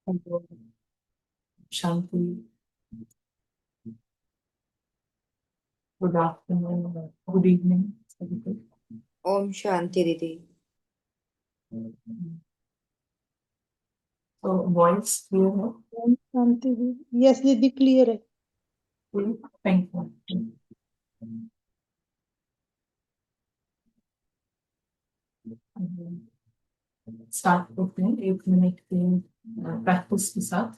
Hello, शांति। Good afternoon, good evening सभी को। ओम शांति दीदी। तो वॉइस क्लियर है? ओम शांति दीदी। यस दीदी, क्लियर है। Thank you. स्टार्ट करते हैं 1 मिनट के प्रैक्टिस के साथ।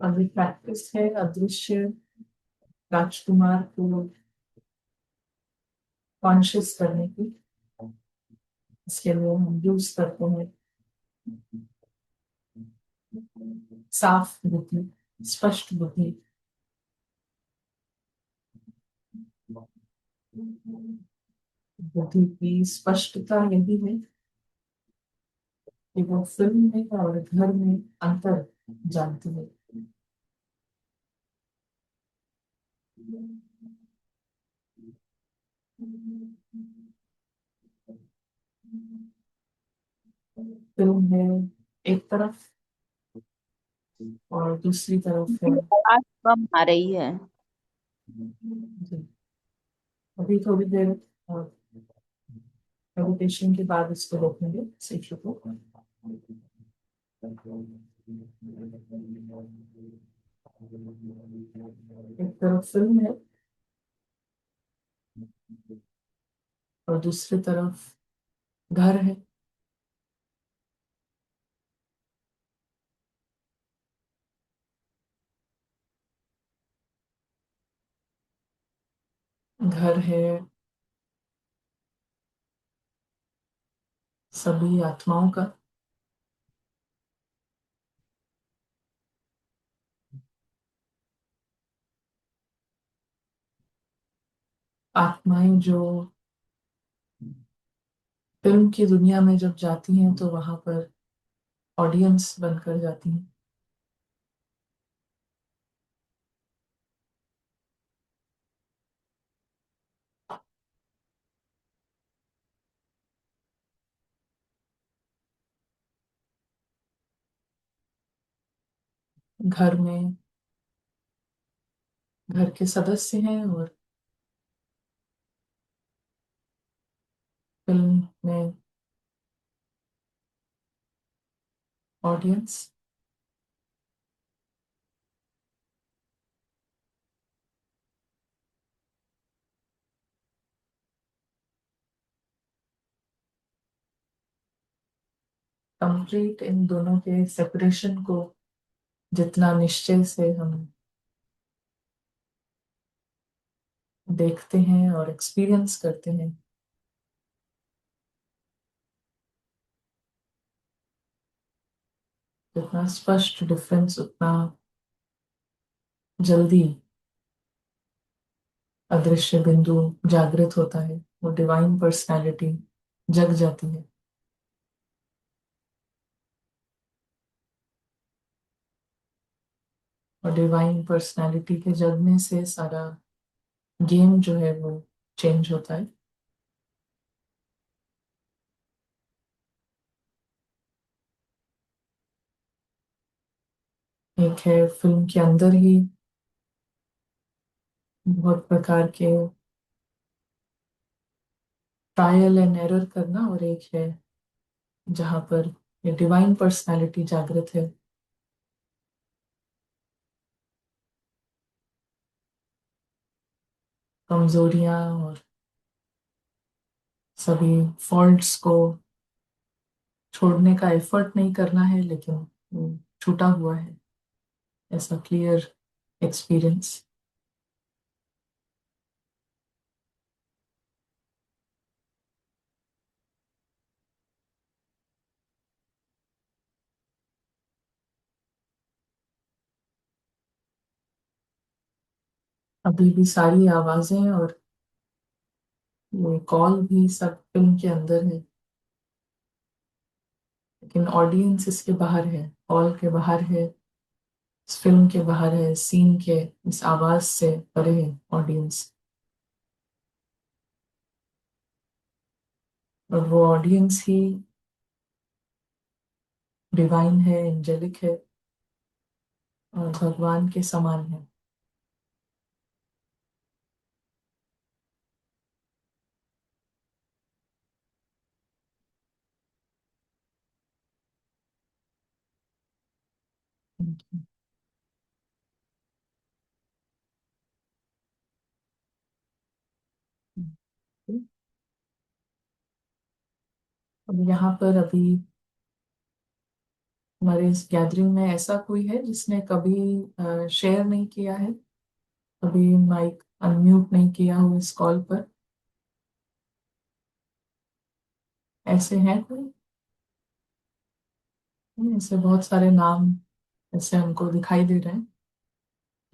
अभी प्रैक्टिस है अदृश्य राजकुमार को कॉन्शियस करने की। इसके लिए हम यूज करते हैं साफ बुद्धि, स्पष्ट बुद्धि। बुद्धि की स्पष्टता यही है कि वो फिल्म में और घर में अंतर जानती है। फिल्म है एक तरफ और दूसरी तरफ है। आवाज कम आ रही है। जी, अभी थोड़ी देर मेडिटेशन के बाद इसको रोकेंगे शिशु को। एक तरफ फिल्म है और दूसरी तरफ घर है। घर है सभी आत्माओं का। आत्माएं जो फिल्म की दुनिया में जब जाती हैं तो वहां पर ऑडियंस बनकर जाती हैं। घर में घर के सदस्य हैं और फिल्म में ऑडियंस। कंप्लीट इन दोनों के सेपरेशन को जितना निश्चय से हम देखते हैं और एक्सपीरियंस करते हैं, जितना स्पष्ट डिफरेंस उतना जल्दी अदृश्य बिंदु जागृत होता है। वो डिवाइन पर्सनालिटी जग जाती है। और डिवाइन पर्सनालिटी के जगने से सारा गेम जो है वो चेंज होता है। एक है फिल्म के अंदर ही बहुत प्रकार के ट्रायल एंड एरर करना, और एक है जहां पर ये डिवाइन पर्सनालिटी जागृत है। कमजोरियां और सभी फॉल्ट्स को छोड़ने का एफर्ट नहीं करना है, लेकिन वो छूटा हुआ है, ऐसा क्लियर एक्सपीरियंस। अभी भी सारी आवाजें और ये कॉल भी सब फिल्म के अंदर है, लेकिन ऑडियंस इसके बाहर है, हॉल के बाहर है, इस फिल्म के बाहर है, सीन के इस आवाज से परे है ऑडियंस। और वो ऑडियंस ही डिवाइन है, एंजेलिक है और भगवान के समान है। अब यहाँ पर अभी हमारे इस गैदरिंग में ऐसा कोई है जिसने कभी शेयर नहीं किया है, कभी माइक अनम्यूट नहीं किया हो इस कॉल पर? ऐसे हैं कोई? ऐसे बहुत सारे नाम ऐसे हमको दिखाई दे रहे हैं,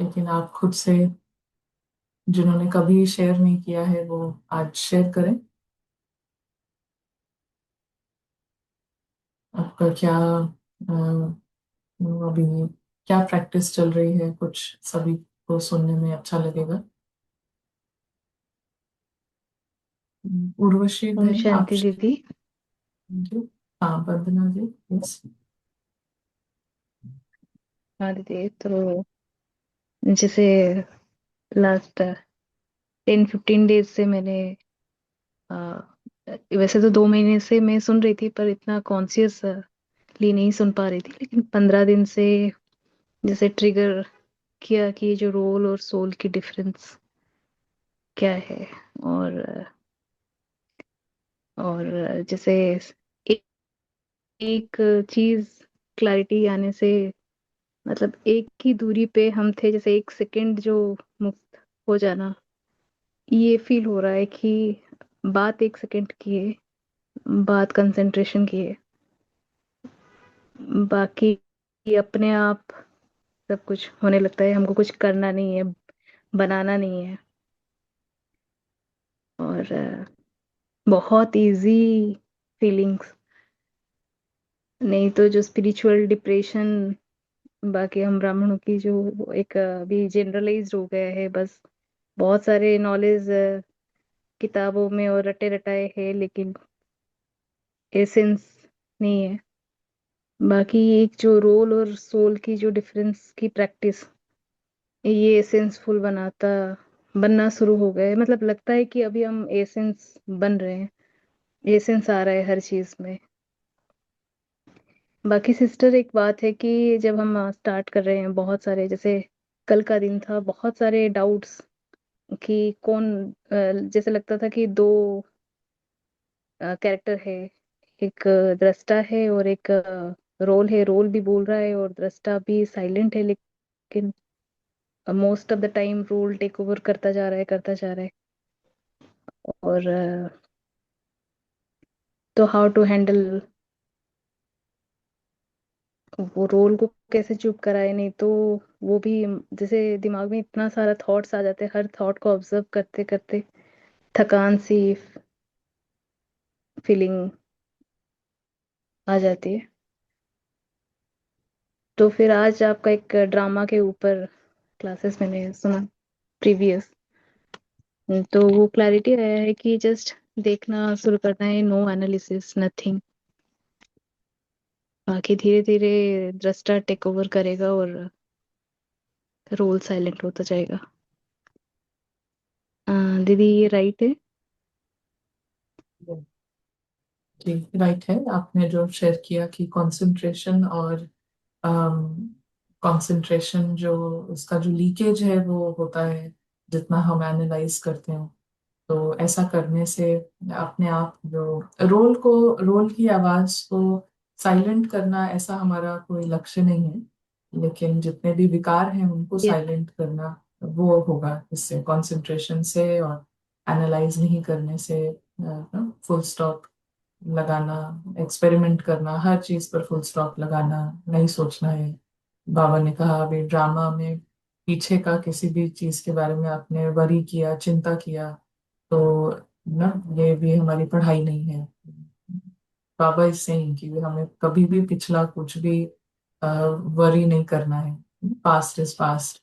लेकिन आप खुद से जिन्होंने कभी शेयर नहीं किया है वो आज शेयर करें। आपका क्या अभी क्या प्रैक्टिस चल रही है, कुछ सभी को सुनने में अच्छा लगेगा। उर्वशी ओम बहन आप शांति दीदी। जी। हाँ वंदना जी, यस। हाँ दीदी, तो जैसे लास्ट 10-15 डेज से मैंने आ, वैसे तो 2 महीने से मैं सुन रही थी पर इतना कॉन्शियसली नहीं सुन पा रही थी, लेकिन 15 दिन से जैसे ट्रिगर किया कि ये जो रोल और सोल की डिफरेंस क्या है। और जैसे एक, एक चीज क्लैरिटी आने से, मतलब एक ही दूरी पे हम थे, जैसे 1 सेकंड जो मुक्त हो जाना, ये फील हो रहा है कि बात 1 सेकंड की है, बात कंसंट्रेशन की है, बाकी अपने आप सब कुछ होने लगता है, हमको कुछ करना नहीं है, बनाना नहीं है। और बहुत इजी फीलिंग्स। नहीं तो जो स्पिरिचुअल डिप्रेशन, बाकी हम ब्राह्मणों की जो एक अभी जनरलाइज्ड हो गया है, बस बहुत सारे नॉलेज किताबों में और रटे रटाए है, लेकिन एसेंस नहीं है। बाकी एक जो रोल और सोल की जो डिफरेंस की प्रैक्टिस, ये एसेंसफुल बनना शुरू हो गए, मतलब लगता है कि अभी हम एसेंस बन रहे हैं, एसेंस आ रहा है हर चीज में। बाकी सिस्टर, एक बात है कि जब हम स्टार्ट कर रहे हैं, बहुत सारे जैसे कल का दिन था, बहुत सारे डाउट्स कि कौन, जैसे लगता था कि दो कैरेक्टर है, एक दृष्टा है और एक रोल है, रोल भी बोल रहा है और दृष्टा भी साइलेंट है, लेकिन most of the time role take over करता जा रहा है। और तो हाउ टू हैंडल वो रोल को, कैसे चुप कराए, नहीं तो वो भी जैसे दिमाग में इतना सारा थॉट्स आ जाते हैं, हर थॉट को ऑब्जर्व करते करते थकान सी फीलिंग आ जाती है। तो फिर आज आपका एक ड्रामा के ऊपर क्लासेस मैंने सुना, प्रीवियस, तो वो क्लैरिटी आया है कि जस्ट देखना शुरू करना है, नो एनालिसिस, नथिंग। बाकी धीरे धीरे दृष्टा टेक ओवर करेगा और रोल साइलेंट होता जाएगा। दीदी, ये राइट है? जी राइट है, आपने जो शेयर किया कि कंसंट्रेशन और कंसंट्रेशन जो उसका जो लीकेज है वो होता है जितना हम एनालाइज करते हैं। तो ऐसा करने से अपने आप जो रोल की आवाज को साइलेंट करना, ऐसा हमारा कोई लक्ष्य नहीं है, लेकिन जितने भी विकार हैं उनको यस। साइलेंट करना वो होगा इससे, कंसंट्रेशन से और एनालाइज नहीं करने से। फुल स्टॉप लगाना, एक्सपेरिमेंट करना, हर चीज पर फुल स्टॉप लगाना, नहीं सोचना है। बाबा ने कहा अभी ड्रामा में पीछे का किसी भी चीज के बारे में आपने वरी किया, चिंता किया, तो ना ये भी हमारी पढ़ाई नहीं है। बाबा इससे ही कि हमें कभी भी पिछला कुछ भी वरी नहीं करना है, पास्ट इज पास्ट।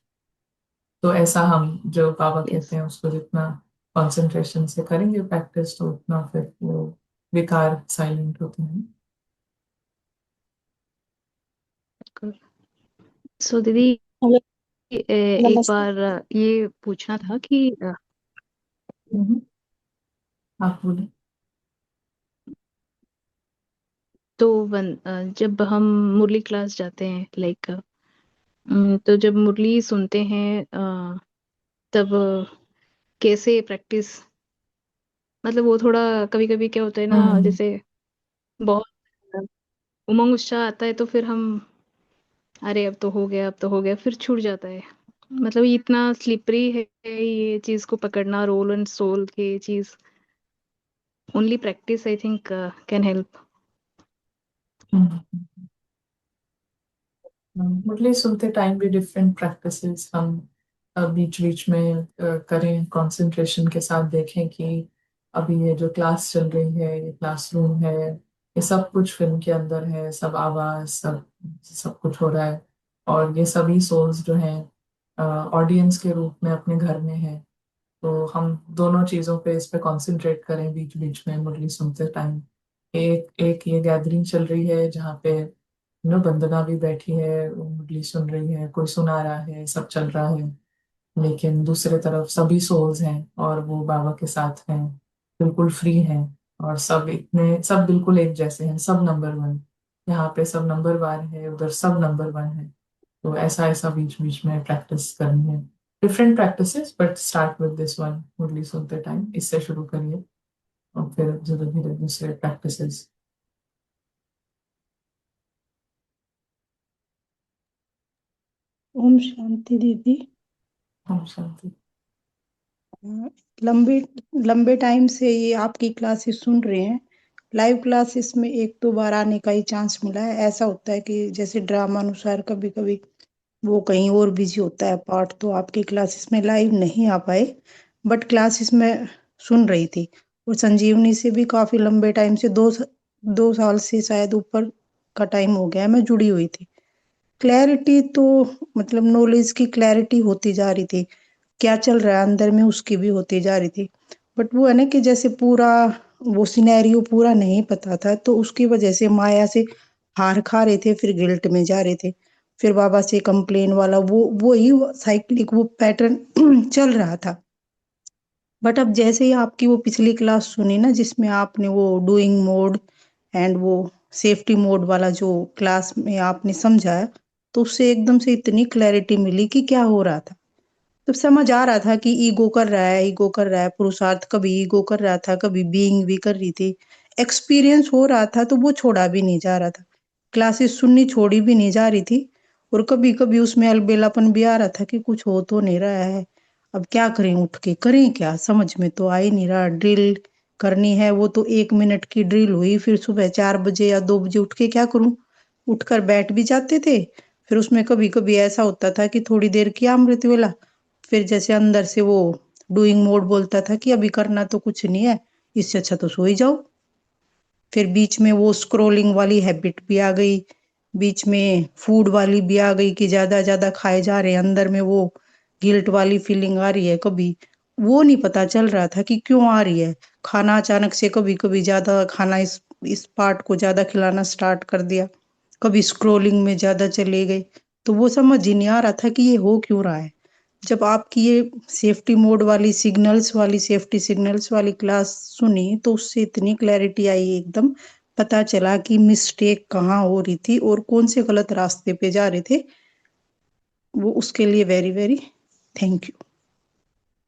तो ऐसा हम जो बाबा यस। कहते हैं उसको जितना कंसंट्रेशन से करेंगे प्रैक्टिस, तो उतना फिर वो विकार साइलेंट होते हैं। सो दीदी हेलो, एक नमस्ते। बार ये पूछना था कि हम्म, आप बोले। तो जब हम मुरली क्लास जाते हैं लाइक तो जब मुरली सुनते हैं तब कैसे प्रैक्टिस, मतलब वो थोड़ा कभी कभी क्या होता है ना, हम्म जैसे बहुत उमंग उत्साह आता है तो फिर हम अरे अब तो हो गया, अब तो हो गया, फिर छूट जाता है। मतलब ये इतना स्लिपरी है ये चीज को पकड़ना, रोल एंड सोल की चीज। Only practice I think can help. Hmm. Murli सुनते टाइम भी डिफरेंट प्रैक्टिसेस हम बीच बीच में करें, कंसंट्रेशन के साथ देखें कि अभी ये जो क्लास चल रही है, ये क्लासरूम है, ये सब कुछ फिल्म के अंदर है, सब आवाज, सब सब कुछ हो रहा है। और ये सभी सोल्स जो हैं ऑडियंस के रूप में अपने घर में है। तो हम दोनों चीजों पे, इस पे कंसंट्रेट करें बीच बीच में मुरली सुनते टाइम। एक एक ये गैदरिंग चल रही है जहाँ पे वंदना भी बैठी है, वो मुरली सुन रही है, कोई सुना रहा है, सब चल रहा है। लेकिन दूसरे तरफ सभी सोल्स हैं और वो बाबा के साथ हैं, बिल्कुल फ्री हैं। और सब बिल्कुल एक जैसे हैं, सब नंबर वन। यहाँ पे सब नंबर वन है, उधर सब नंबर वन है। तो ऐसा ऐसा बीच बीच में प्रैक्टिस करनी है। Different practices, but start with this one, Murli सुनते टाइम इससे शुरू करिए और फिर धीरे धीरे दूसरे प्रैक्टिसेस। ओम शांति दीदी। हम शांति। अ, लंबे लंबे टाइम से ये आपकी क्लासेस सुन रहे हैं। लाइव क्लासेस में एक दो बार आने का ही चांस मिला है। ऐसा होता है कि जैसे ड्रामा अनुसार कभी कभी वो कहीं और बिजी होता है पार्ट, तो आपकी क्लासेस में लाइव नहीं आ पाए, बट क्लासेस में सुन रही थी। और संजीवनी से भी काफी लंबे टाइम से 2 साल से शायद ऊपर का टाइम हो गया है मैं जुड़ी हुई थी। क्लैरिटी तो मतलब नॉलेज की क्लैरिटी होती जा रही थी, क्या चल रहा है अंदर में उसकी भी होती जा रही थी। बट वो है ना कि जैसे पूरा वो सिनेरियो पूरा नहीं पता था, तो उसकी वजह से माया से हार खा रहे थे, फिर गिल्ट में जा रहे थे, फिर बाबा से कंप्लेन वाला वो ही साइक्लिक वो पैटर्न चल रहा था। बट अब जैसे ही आपकी वो पिछली क्लास सुनी ना, जिसमें आपने वो डूइंग मोड एंड वो सेफ्टी मोड वाला जो क्लास में आपने समझाया, तो उससे एकदम से इतनी क्लैरिटी मिली कि क्या हो रहा था। तो समझ आ रहा था कि ईगो कर रहा है, ईगो कर रहा है, पुरुषार्थ कभी ईगो कर रहा था, कभी बीइंग भी कर रही थी। एक्सपीरियंस हो रहा था तो वो छोड़ा भी नहीं जा रहा था, क्लासेस सुननी छोड़ी भी नहीं जा रही थी। और कभी कभी उसमें अलबेलापन भी आ रहा था कि कुछ हो तो नहीं रहा है, अब क्या करें, उठ के करें क्या, समझ में तो आ ही नहीं रहा। ड्रिल करनी है, वो तो 1 मिनट की ड्रिल हुई, फिर सुबह 4 बजे या 2 बजे उठ के क्या करूं। उठकर बैठ भी जाते थे, फिर उसमें कभी कभी ऐसा होता था कि थोड़ी देर किया अमृत वेला, फिर जैसे अंदर से वो डूइंग मोड बोलता था कि अभी करना तो कुछ नहीं है, इससे अच्छा तो सो ही जाओ। फिर बीच में वो स्क्रोलिंग वाली हैबिट भी आ गई, बीच में फूड वाली भी आ गई कि ज्यादा ज्यादा खाए जा रहे हैं, अंदर में वो गिल्ट वाली फीलिंग आ रही है। कभी वो नहीं पता चल रहा था कि क्यों आ रही है। खाना अचानक से कभी कभी ज्यादा खाना, इस पार्ट को ज्यादा खिलाना स्टार्ट कर दिया, कभी स्क्रोलिंग में ज्यादा चले गए। तो वो समझ ही नहीं आ रहा था कि ये हो क्यों रहा है। जब आपकी ये सेफ्टी मोड वाली सिग्नल्स वाली सेफ्टी सिग्नल्स वाली क्लास सुनी, तो उससे इतनी क्लैरिटी आई, एकदम पता चला कि मिस्टेक कहाँ हो रही थी और कौन से गलत रास्ते पे जा रहे थे। वो उसके लिए very very thank you.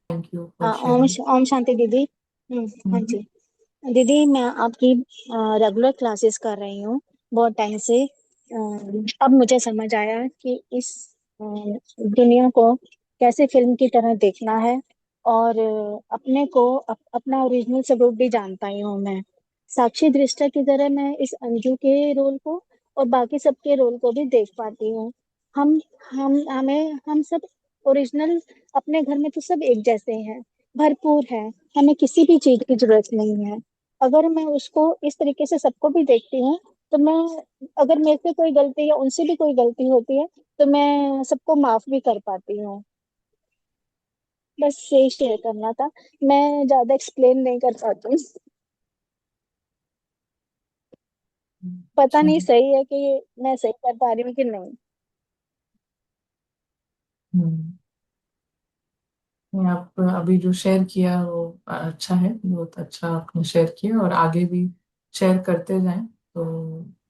Thank you for हाँ, शेयरिंग। ओम शांति दीदी। हाँ जी दीदी, मैं आपकी रेगुलर क्लासेस कर रही हूँ बहुत टाइम से। अब मुझे समझ आया कि इस दुनिया को कैसे फिल्म की तरह देखना है, और अपने को अपना ओरिजिनल स्वरूप भी जान पाई हूँ मैं। साक्षी दृष्टा की तरह मैं इस अंजू के रोल को और बाकी सबके रोल को भी देख पाती हूँ। हम हम सब ओरिजिनल, अपने घर में तो सब एक जैसे हैं, भरपूर है, हमें किसी भी चीज की जरूरत नहीं है। अगर मैं उसको इस तरीके से सबको भी देखती हूँ, तो मैं, अगर मेरे से कोई गलती या उनसे भी कोई गलती होती है, तो मैं सबको माफ भी कर पाती हूँ। बस यही शेयर करना था, मैं ज्यादा एक्सप्लेन नहीं कर पाती। पता अच्छा नहीं है। सही है कि मैं सही कर पा रही हूँ कि नहीं। हम्म। नहीं, आप अभी जो शेयर किया वो अच्छा है, बहुत अच्छा आपने शेयर किया, और आगे भी शेयर करते जाएं तो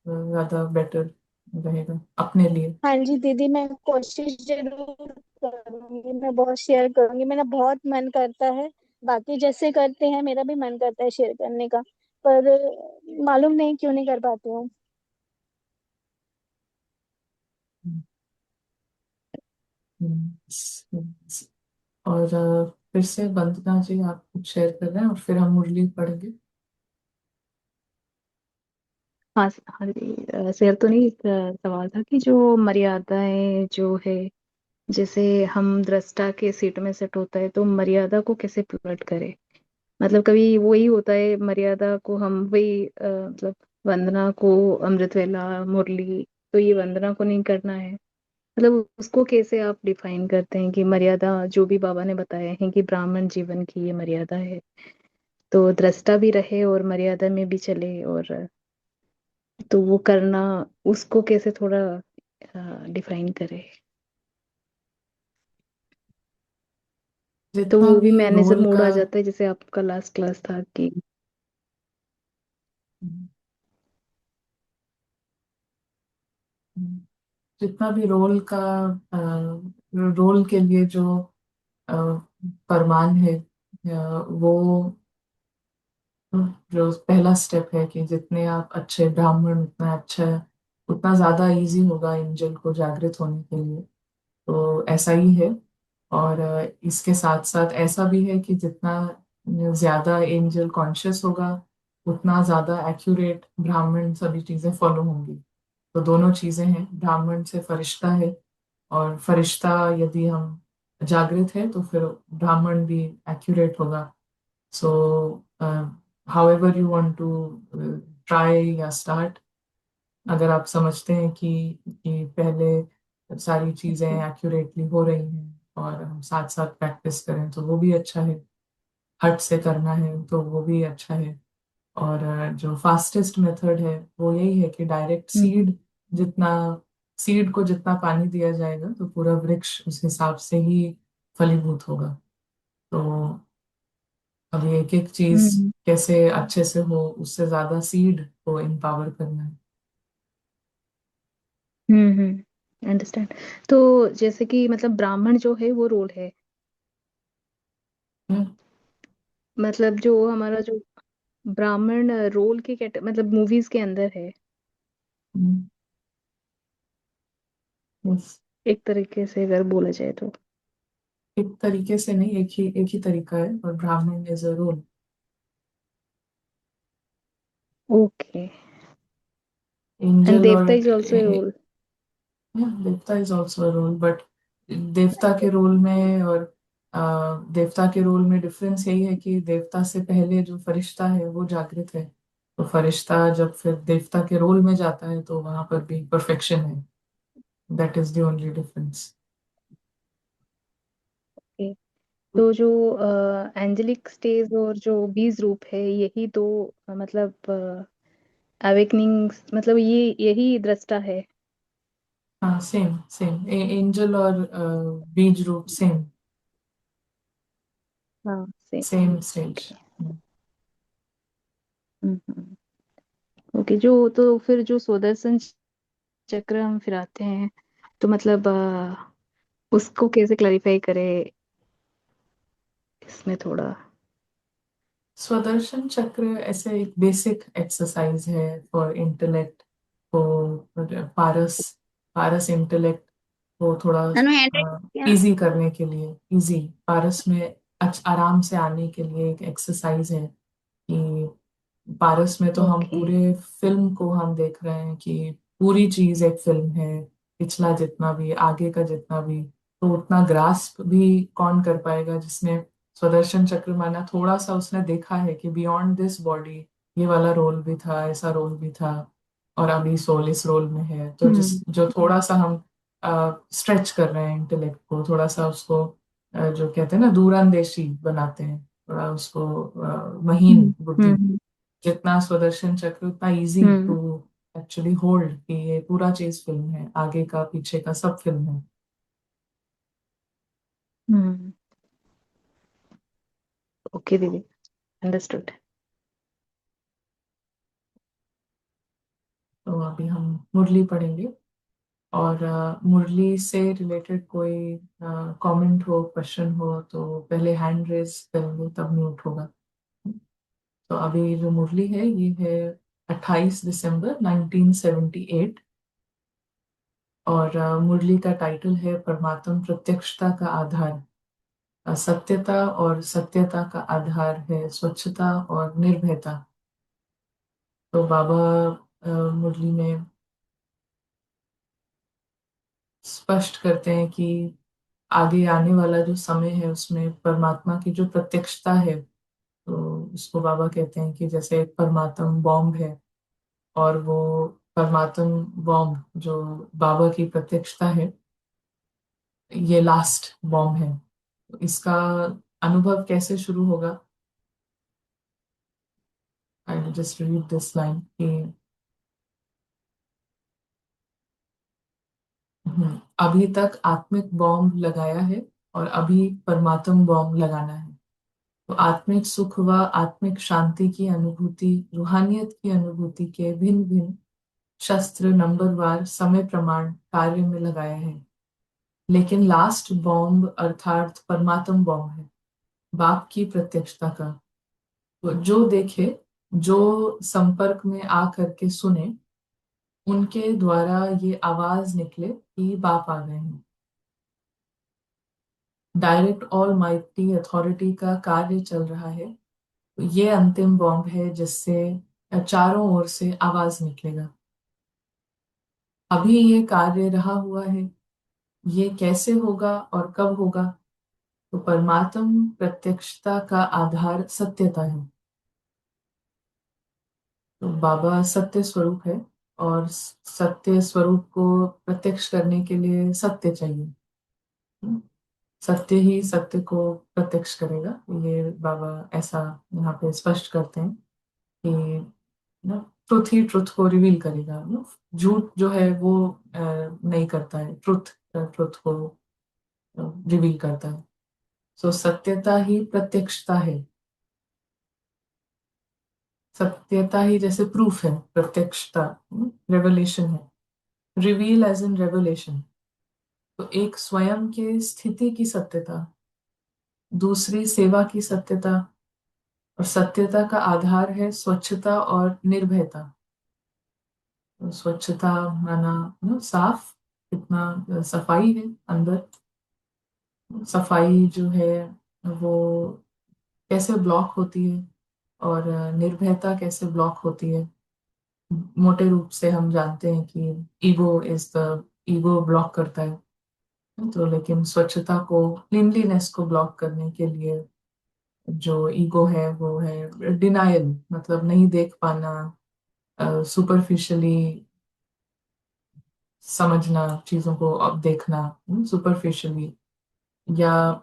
ज़्यादा बेटर रहेगा अपने लिए। हाँ जी दीदी, मैं कोशिश जरूर करूंगी, मैं बहुत शेयर करूंगी, मेरा बहुत मन करता है। बाकी जैसे करते हैं मेरा भी मन करता है शेयर करने का, पर मालूम नहीं क्यों नहीं कर पाती हूँ। हम्म, और फिर से वंदना जी आप कुछ शेयर कर रहे हैं और फिर हम मुरली पढ़ेंगे। हाँ हाँ जी, शेयर तो नहीं, एक सवाल था कि जो मर्यादाएं जो है, जैसे हम दृष्टा के सीट में सेट होता है तो मर्यादा को कैसे पलट करे। मतलब कभी वही होता है, मर्यादा को हम वही मतलब वंदना को अमृत वेला मुरली, तो ये वंदना को नहीं करना है। मतलब उसको कैसे आप डिफाइन करते हैं कि मर्यादा जो भी बाबा ने बताया है कि ब्राह्मण जीवन की ये मर्यादा है, तो दृष्टा भी रहे और मर्यादा में भी चले, और तो वो करना, उसको कैसे थोड़ा डिफाइन करे। तो जितना वो भी भी मैनेजर रोल मोड का आ जाता है, जैसे आपका लास्ट क्लास था कि जितना भी रोल के लिए जो अ, फरमान है, वो जो पहला स्टेप है कि जितने आप अच्छे ब्राह्मण उतना अच्छा, उतना ज्यादा इजी होगा एंजल को जागृत होने के लिए। तो ऐसा ही है। और इसके साथ साथ ऐसा भी है कि जितना ज्यादा एंजल कॉन्शियस होगा उतना ज्यादा एक्यूरेट ब्राह्मण सभी चीजें फॉलो होंगी। तो दोनों चीजें हैं, ब्राह्मण से फरिश्ता है, और फरिश्ता यदि हम जागृत है तो फिर ब्राह्मण भी एक्यूरेट होगा। So however you want to try या स्टार्ट, अगर आप समझते हैं कि पहले सारी चीजें एक्यूरेटली हो रही हैं और हम साथ साथ प्रैक्टिस करें तो वो भी अच्छा है, हट से करना है तो वो भी अच्छा है। और जो फास्टेस्ट मेथड है वो यही है कि डायरेक्ट हम्म जितना सीड को जितना पानी दिया जाएगा तो पूरा वृक्ष उस हिसाब से ही फलीभूत होगा। तो अभी एक एक चीज हम्म कैसे अच्छे से हो, उससे ज्यादा सीड को एम्पावर करना है। अंडरस्टैंड। तो जैसे कि मतलब ब्राह्मण जो है वो रोल है, हम्म, मतलब जो हमारा जो ब्राह्मण रोल के मतलब मूवीज के अंदर है, हम्म, yes। एक तरीके से अगर बोला जाए तो। एक तरीके से नहीं, एक ही तरीका है, और ब्राह्मण is a role. Okay. And angel और देवता इज ऑल्सो ए रोल। देवता is also a role, but देवता के रोल में और देवता के रोल में डिफरेंस यही है कि देवता से पहले जो फरिश्ता है वो जागृत है। तो फरिश्ता जब फिर देवता के रोल में जाता है तो वहां पर भी परफेक्शन है। That is the only difference. तो जो एंजेलिक स्टेज और जो बीज रूप है, यही दो मतलब अवेकनिंग, मतलब ये यही दृष्टा है। हाँ, सेम सेम एंजल और बीज रूप सेम हाँ same. Same stage. Okay. Okay, जो तो फिर जो सुदर्शन चक्र हम फिराते हैं, तो मतलब उसको कैसे क्लैरिफाई करे इसमें थोड़ा। स्वदर्शन चक्र ऐसे एक बेसिक एक्सरसाइज है फॉर इंटेलेक्ट को, पारस पारस इंटेलेक्ट को थोड़ा अनु हैंड्राइट क्या? इजी करने के लिए, इजी पारस में आराम से आने के लिए एक एक्सरसाइज है कि पारस में तो हम ओके। पूरे फिल्म को हम देख रहे हैं कि पूरी चीज एक फिल्म है, पिछला जितना भी आगे का जितना भी। तो उतना ग्रास्प भी कौन कर पाएगा जिसने स्वदर्शन चक्र माना, थोड़ा सा उसने देखा है कि बियॉन्ड दिस बॉडी ये वाला रोल भी था, ऐसा रोल भी था, और अभी सोल इस रोल में है। तो जिस हम्म जो थोड़ा सा हम स्ट्रेच कर रहे हैं इंटेलेक्ट को, थोड़ा सा उसको जो कहते हैं ना दूरंदेशी बनाते हैं, थोड़ा उसको महीन हम्म बुद्धि, हम्म जितना स्वदर्शन चक्र उतना easy hmm to actually hold कि ये पूरा चीज फिल्म है, आगे का पीछे का सब फिल्म है। हम्म। ओके दीदी, अंडरस्टूड। तो अभी हम मुरली पढ़ेंगे, और मुरली से रिलेटेड कोई कमेंट हो, क्वेश्चन हो तो पहले हैंड रेज करेंगे, तब म्यूट होगा। तो अभी जो मुरली है ये है 28 दिसंबर 1978, और मुरली का टाइटल है परमात्म प्रत्यक्षता का आधार। सत्यता और सत्यता का आधार है स्वच्छता और निर्भयता। तो बाबा मुरली में स्पष्ट करते हैं कि आगे आने वाला जो समय है उसमें परमात्मा की जो प्रत्यक्षता है, तो उसको बाबा कहते हैं कि जैसे एक परमात्म बॉम्ब है, और वो परमात्म बॉम्ब जो बाबा की प्रत्यक्षता है, ये लास्ट बॉम्ब है। तो इसका अनुभव कैसे शुरू होगा? I will just read this line कि अभी तक आत्मिक बॉम्ब लगाया है और अभी परमात्म बॉम्ब लगाना है। तो आत्मिक सुख व आत्मिक शांति की अनुभूति, रूहानियत की अनुभूति के भिन्न भिन्न शस्त्र नंबरवार समय प्रमाण कार्य में लगाया है। लेकिन लास्ट बॉम्ब अर्थात परमात्म बॉम्ब है, बाप की प्रत्यक्षता का। तो जो देखे, जो संपर्क में आ करके सुने, उनके द्वारा ये आवाज निकले कि बाप आ गए हैं। डायरेक्ट ऑल माइटी अथॉरिटी का कार्य चल रहा है। तो ये अंतिम बॉम्ब है जिससे चारों ओर से आवाज निकलेगा। अभी ये कार्य रहा हुआ है, ये कैसे होगा और कब होगा? तो परमात्म प्रत्यक्षता का आधार सत्यता है। तो बाबा सत्य स्वरूप है, और सत्य स्वरूप को प्रत्यक्ष करने के लिए सत्य चाहिए। सत्य ही सत्य को प्रत्यक्ष करेगा, ये बाबा ऐसा यहाँ पे स्पष्ट करते हैं कि ना, ट्रुथ ही ट्रुथ को रिवील करेगा ना। झूठ जो है वो नहीं करता है, ट्रुथ ट्रुथ को रिवील करता है। सो सत्यता ही प्रत्यक्षता है। सत्यता ही जैसे प्रूफ है, प्रत्यक्षता रेवलेशन है। Reveal as in revelation. तो एक स्वयं के स्थिति की सत्यता, दूसरी सेवा की सत्यता, और सत्यता का आधार है स्वच्छता और निर्भयता। तो स्वच्छता माना साफ, कितना सफाई है अंदर। सफाई जो है वो कैसे ब्लॉक होती है, और निर्भयता कैसे ब्लॉक होती है। मोटे रूप से हम जानते हैं कि ईगो ब्लॉक करता है। तो लेकिन स्वच्छता को, क्लीनलीनेस को ब्लॉक करने के लिए जो ईगो है वो है डिनायल, मतलब नहीं देख पाना, सुपरफिशियली समझना चीजों को, अब देखना सुपरफिशियली, या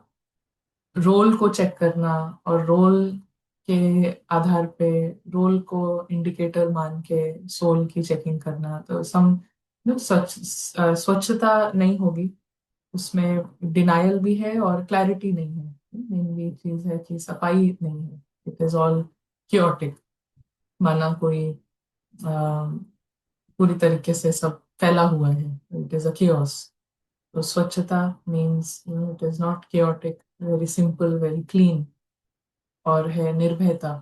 रोल को चेक करना, और रोल के आधार पे रोल को इंडिकेटर मान के सोल की चेकिंग करना। तो स्वच्छता नहीं होगी उसमें, डिनायल भी है और क्लैरिटी नहीं है। मेनली चीज है कि सफाई नहीं है, इट इज ऑल क्योटिक, माना कोई पूरी तरीके से सब फैला हुआ है, इट इज अ chaos। तो स्वच्छता means it is not chaotic, very simple, very clean, और है निर्भयता।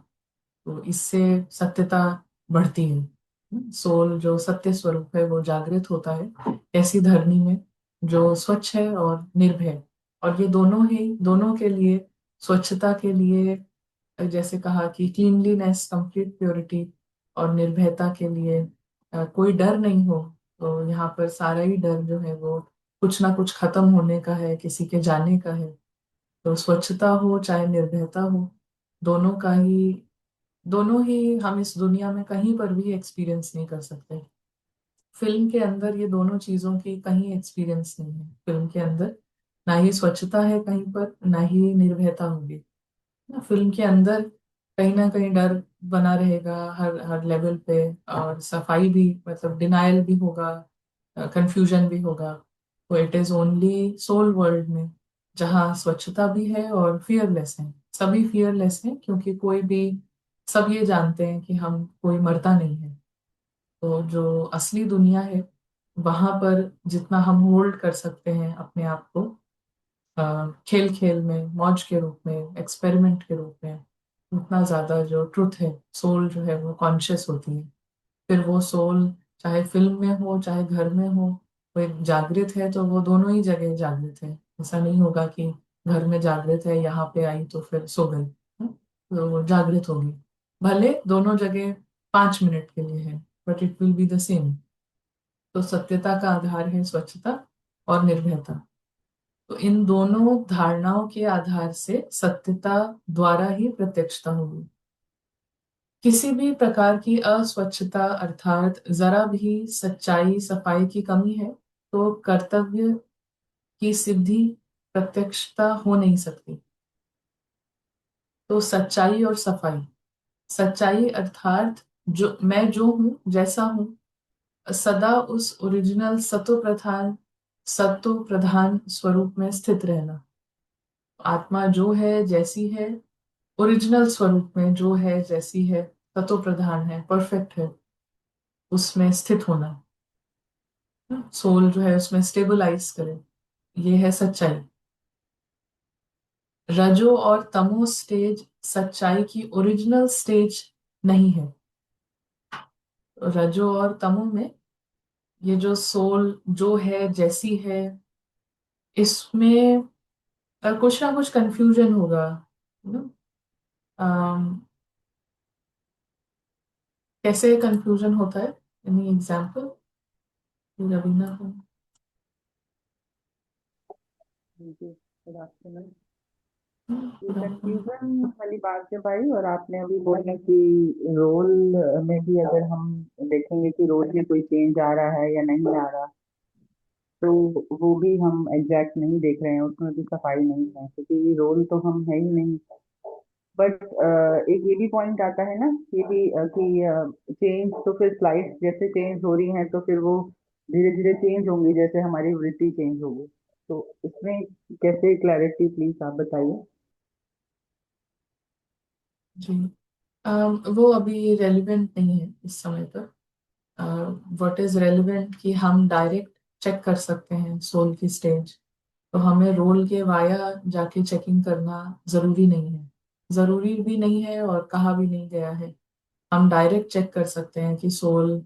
तो इससे सत्यता बढ़ती है। सोल जो सत्य स्वरूप है वो जागृत होता है ऐसी धरनी में जो स्वच्छ है और निर्भय। और ये दोनों के लिए, स्वच्छता के लिए जैसे कहा कि क्लीनलीनेस, कंप्लीट प्योरिटी, और निर्भयता के लिए कोई डर नहीं हो। तो यहाँ पर सारा ही डर जो है वो कुछ ना कुछ खत्म होने का है, किसी के जाने का है। तो स्वच्छता हो चाहे निर्भयता हो, दोनों का ही दोनों ही हम इस दुनिया में कहीं पर भी एक्सपीरियंस नहीं कर सकते। फिल्म के अंदर ये दोनों चीजों की कहीं एक्सपीरियंस नहीं है। फिल्म के अंदर ना ही स्वच्छता है कहीं पर, ना ही निर्भयता होगी। ना फिल्म के अंदर कहीं ना कहीं डर बना रहेगा हर हर लेवल पे, और सफाई भी, मतलब डिनायल भी होगा, कंफ्यूजन भी होगा। तो it is only soul world में जहाँ स्वच्छता भी है और फियरलेस है। सभी फियरलेस हैं क्योंकि कोई भी, सब ये जानते हैं कि हम, कोई मरता नहीं है। तो जो असली दुनिया है वहां पर जितना हम होल्ड कर सकते हैं अपने आप को, खेल खेल में, मौज के रूप में, एक्सपेरिमेंट के रूप में, उतना ज्यादा जो ट्रुथ है, सोल जो है वो कॉन्शियस होती है। फिर वो सोल चाहे फिल्म में हो चाहे घर में हो, वो एक जागृत है तो वो दोनों ही जगह जागृत है। ऐसा नहीं होगा कि घर में जागृत है यहाँ पे आई तो फिर सो गई। तो वो जागृत होगी, भले दोनों जगह 5 मिनट के लिए है, but it will be the same. तो सत्यता का आधार है स्वच्छता और निर्भयता। तो इन दोनों धारणाओं के आधार से सत्यता द्वारा ही प्रत्यक्षता होगी। किसी भी प्रकार की अस्वच्छता अर्थात जरा भी सच्चाई सफाई की कमी है तो कर्तव्य की सिद्धि, प्रत्यक्षता हो नहीं सकती। तो सच्चाई और सफाई, सच्चाई अर्थात जो मैं जो हूं जैसा हूं, सदा उस ओरिजिनल सत्व प्रधान स्वरूप में स्थित रहना। आत्मा जो है जैसी है, ओरिजिनल स्वरूप में जो है जैसी है, सत्व प्रधान है, परफेक्ट है, उसमें स्थित होना। सोल जो है उसमें स्टेबलाइज करे, ये है सच्चाई। रजो और तमो स्टेज सच्चाई की ओरिजिनल स्टेज नहीं है। रजो और तमो में ये जो सोल जो है जैसी है, इसमें कुछ ना कुछ कंफ्यूजन होगा। न? अम, कैसे कंफ्यूजन होता है? एनी एग्जाम्पल रवीना को? जी, गुड आफ्टरनून। ये पूरा कंफ्यूजन वाली बात जब आई और आपने अभी बोला कि रोल में भी अगर हम देखेंगे कि रोल में कोई चेंज आ रहा है या नहीं आ रहा, तो वो भी हम एग्जैक्ट नहीं देख रहे हैं, उसमें भी सफाई नहीं है क्योंकि रोल तो हम है ही नहीं। बट एक ये भी पॉइंट आता है ना, ये भी कि चेंज तो फिर स्लाइड्स जैसे चेंज हो रही हैं तो फिर वो धीरे धीरे चेंज होंगी जैसे हमारी वृत्ति चेंज होगी। तो इसमें कैसे क्लैरिटी प्लीज आप बताइए। जी। वो अभी रेलिवेंट नहीं है इस समय पर। व्हाट इज रेलिवेंट कि हम डायरेक्ट चेक कर सकते हैं सोल की स्टेज। तो हमें रोल के वाया जाके चेकिंग करना जरूरी नहीं है। जरूरी भी नहीं है और कहा भी नहीं गया है। हम डायरेक्ट चेक कर सकते हैं कि सोल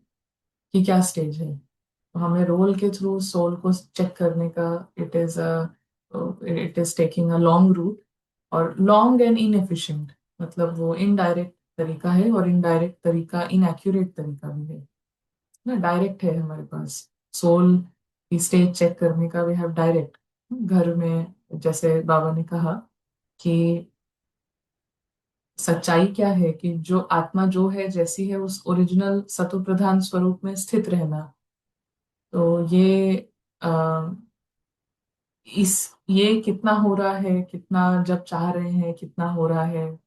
की क्या स्टेज है। तो हमें रोल के थ्रू सोल को चेक करने का, it is taking a long route, और लॉन्ग एंड इनएफिशिएंट। मतलब वो इनडायरेक्ट तरीका है और इनडायरेक्ट तरीका इनएक्यूरेट तरीका भी है ना। डायरेक्ट है हमारे पास सोल की स्टेज चेक करने का, वी हैव डायरेक्ट। घर में जैसे बाबा ने कहा कि सच्चाई क्या है कि जो आत्मा जो है जैसी है उस ओरिजिनल सत्व प्रधान स्वरूप में स्थित रहना। तो आ, ये कितना हो रहा है, कितना जब चाह रहे हैं कितना हो रहा है,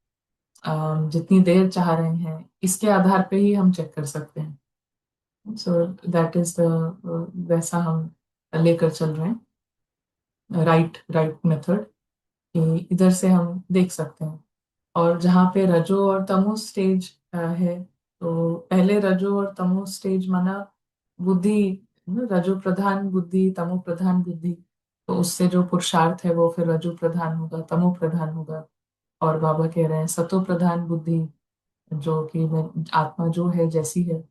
जितनी देर चाह रहे हैं, इसके आधार पे ही हम चेक कर सकते हैं। सो दैट इज द, वैसा हम लेकर चल रहे हैं, राइट राइट मेथड, कि इधर से हम देख सकते हैं। और जहाँ पे रजो और तमो स्टेज है, तो पहले रजो और तमो स्टेज माना बुद्धि, रजो प्रधान बुद्धि तमो प्रधान बुद्धि। तो उससे जो पुरुषार्थ है वो फिर रजो प्रधान होगा, तमो प्रधान होगा। और बाबा कह रहे हैं सतो प्रधान बुद्धि, जो कि मैं आत्मा जो है जैसी है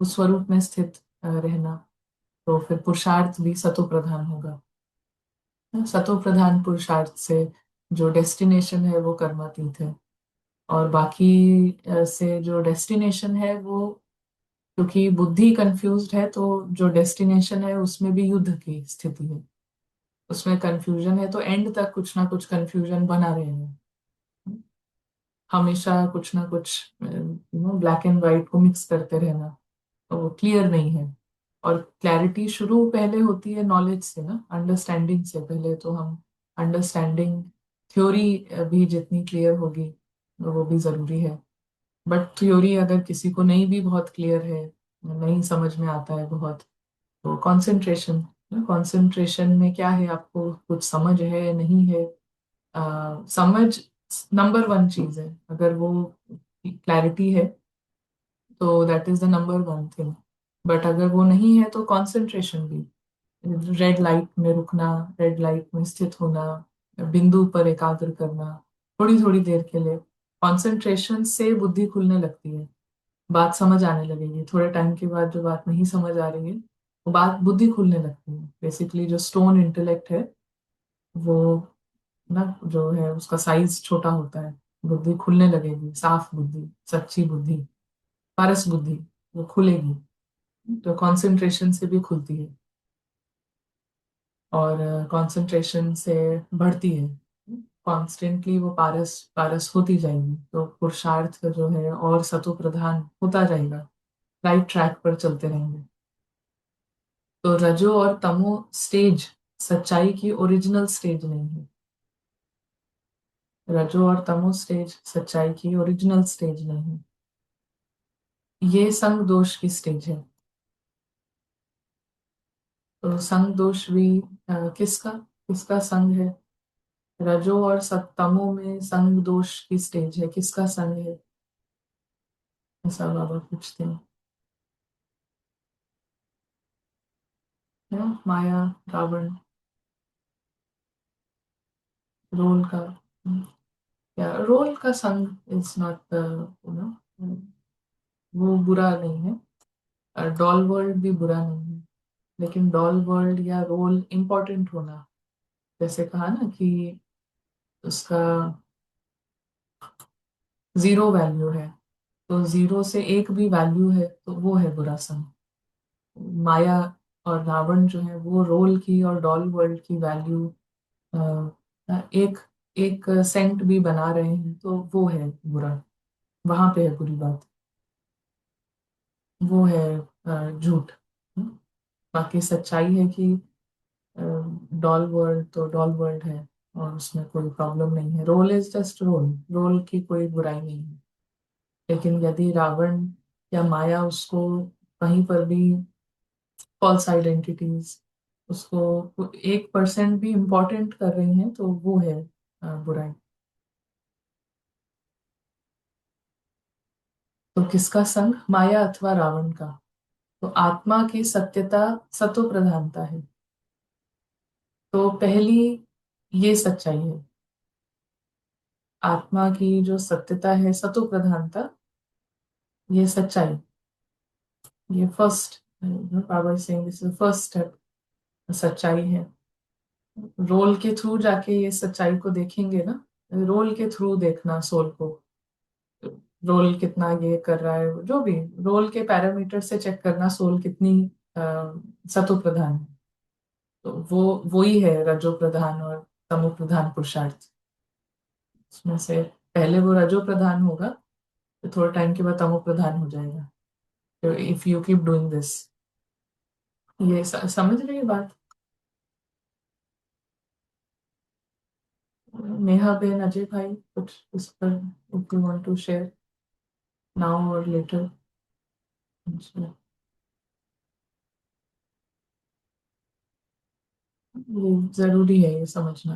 उस स्वरूप में स्थित रहना। तो फिर पुरुषार्थ भी सतो प्रधान होगा। सतो प्रधान पुरुषार्थ से जो डेस्टिनेशन है वो कर्मातीत है। और बाकी से जो डेस्टिनेशन है वो, क्योंकि बुद्धि कंफ्यूज्ड है तो जो डेस्टिनेशन है उसमें भी युद्ध की स्थिति है, उसमें कंफ्यूजन है, तो एंड तक कुछ ना कुछ कंफ्यूजन बना रहेगा। हमेशा कुछ ना कुछ ब्लैक एंड व्हाइट को मिक्स करते रहना, तो वो क्लियर नहीं है। और क्लैरिटी शुरू पहले होती है नॉलेज से ना, अंडरस्टैंडिंग से। पहले तो हम अंडरस्टैंडिंग, थ्योरी भी जितनी क्लियर होगी वो भी ज़रूरी है। बट थ्योरी अगर किसी को नहीं भी बहुत क्लियर है, नहीं समझ में आता है बहुत, तो कंसंट्रेशन, कंसंट्रेशन में क्या है, आपको कुछ समझ है नहीं है, समझ नंबर वन चीज़ है। अगर वो क्लैरिटी है तो that is the number one thing. But अगर वो नहीं है तो कंसंट्रेशन भी, रेड लाइट में रुकना, रेड लाइट में स्थित होना, बिंदु पर एकाग्र करना थोड़ी थोड़ी देर के लिए, कंसंट्रेशन से बुद्धि खुलने लगती है, बात समझ आने लगेगी। थोड़े टाइम के बाद जो बात नहीं समझ आ रही है, वो बात बुद्धि खुलने लगती है। बेसिकली जो स्टोन इंटेलेक्ट है वो ना, जो है उसका साइज छोटा होता है, बुद्धि खुलने लगेगी, साफ बुद्धि, सच्ची बुद्धि, पारस बुद्धि, वो खुलेगी। तो कंसंट्रेशन से भी खुलती है, और कंसंट्रेशन से बढ़ती है। कॉन्स्टेंटली वो पारस पारस होती जाएगी, तो पुरुषार्थ जो है और सतो प्रधान होता रहेगा, राइट ट्रैक पर चलते रहेंगे। तो रजो और तमो स्टेज सच्चाई की ओरिजिनल स्टेज नहीं है। रजो और तमो स्टेज सच्चाई की ओरिजिनल स्टेज नहीं है, ये संग दोष की स्टेज है। तो संग दोष भी किसका किसका संग है? रजो और तमो में संग दोष की स्टेज है, किसका संग है, ऐसा बाबा पूछते हैं। माया, रावण, रोल का, या रोल का संग इज नॉट, यू नो, वो बुरा नहीं है, डॉल वर्ल्ड भी बुरा नहीं है। लेकिन डॉल वर्ल्ड या रोल इम्पोर्टेंट होना, जैसे कहा ना कि उसका जीरो वैल्यू है, तो जीरो से एक भी वैल्यू है तो वो है बुरा संग। माया और रावण जो है वो रोल की और डॉल वर्ल्ड की वैल्यू एक एक सेंट भी बना रहे हैं तो वो है बुरा, वहां पे है बुरी बात, वो है झूठ। हम्म। बाकी सच्चाई है कि डॉल वर्ल्ड तो डॉल वर्ल्ड है, और उसमें कोई प्रॉब्लम नहीं है। Role is just role, role की कोई बुराई नहीं है। लेकिन यदि रावण या माया उसको कहीं पर भी फॉल्स आइडेंटिटीज, उसको 1% भी इम्पोर्टेंट कर रही हैं तो वो है बुराई। तो किसका संग, माया अथवा रावण का? तो आत्मा की सत्यता सतो प्रधानता है। तो पहली ये सच्चाई है, आत्मा की जो सत्यता है, सतो प्रधानता, ये सच्चाई, ये first, Baba Singh this is first step, सच्चाई है। रोल के थ्रू जाके ये सच्चाई को देखेंगे ना, रोल के थ्रू देखना सोल को, रोल कितना ये कर रहा है, जो भी रोल के पैरामीटर से चेक करना सोल कितनी सतो प्रधान है। तो वो ही है रजो प्रधान और तमो प्रधान पुरुषार्थ। उसमें से पहले वो रजो प्रधान होगा, तो थोड़े टाइम के बाद तमो प्रधान हो जाएगा। तो if you keep doing this, ये समझ रही है बात? नेहा बेन, अजय भाई, कुछ इस पर if you want to share now or later. ये जरूरी है ये समझना।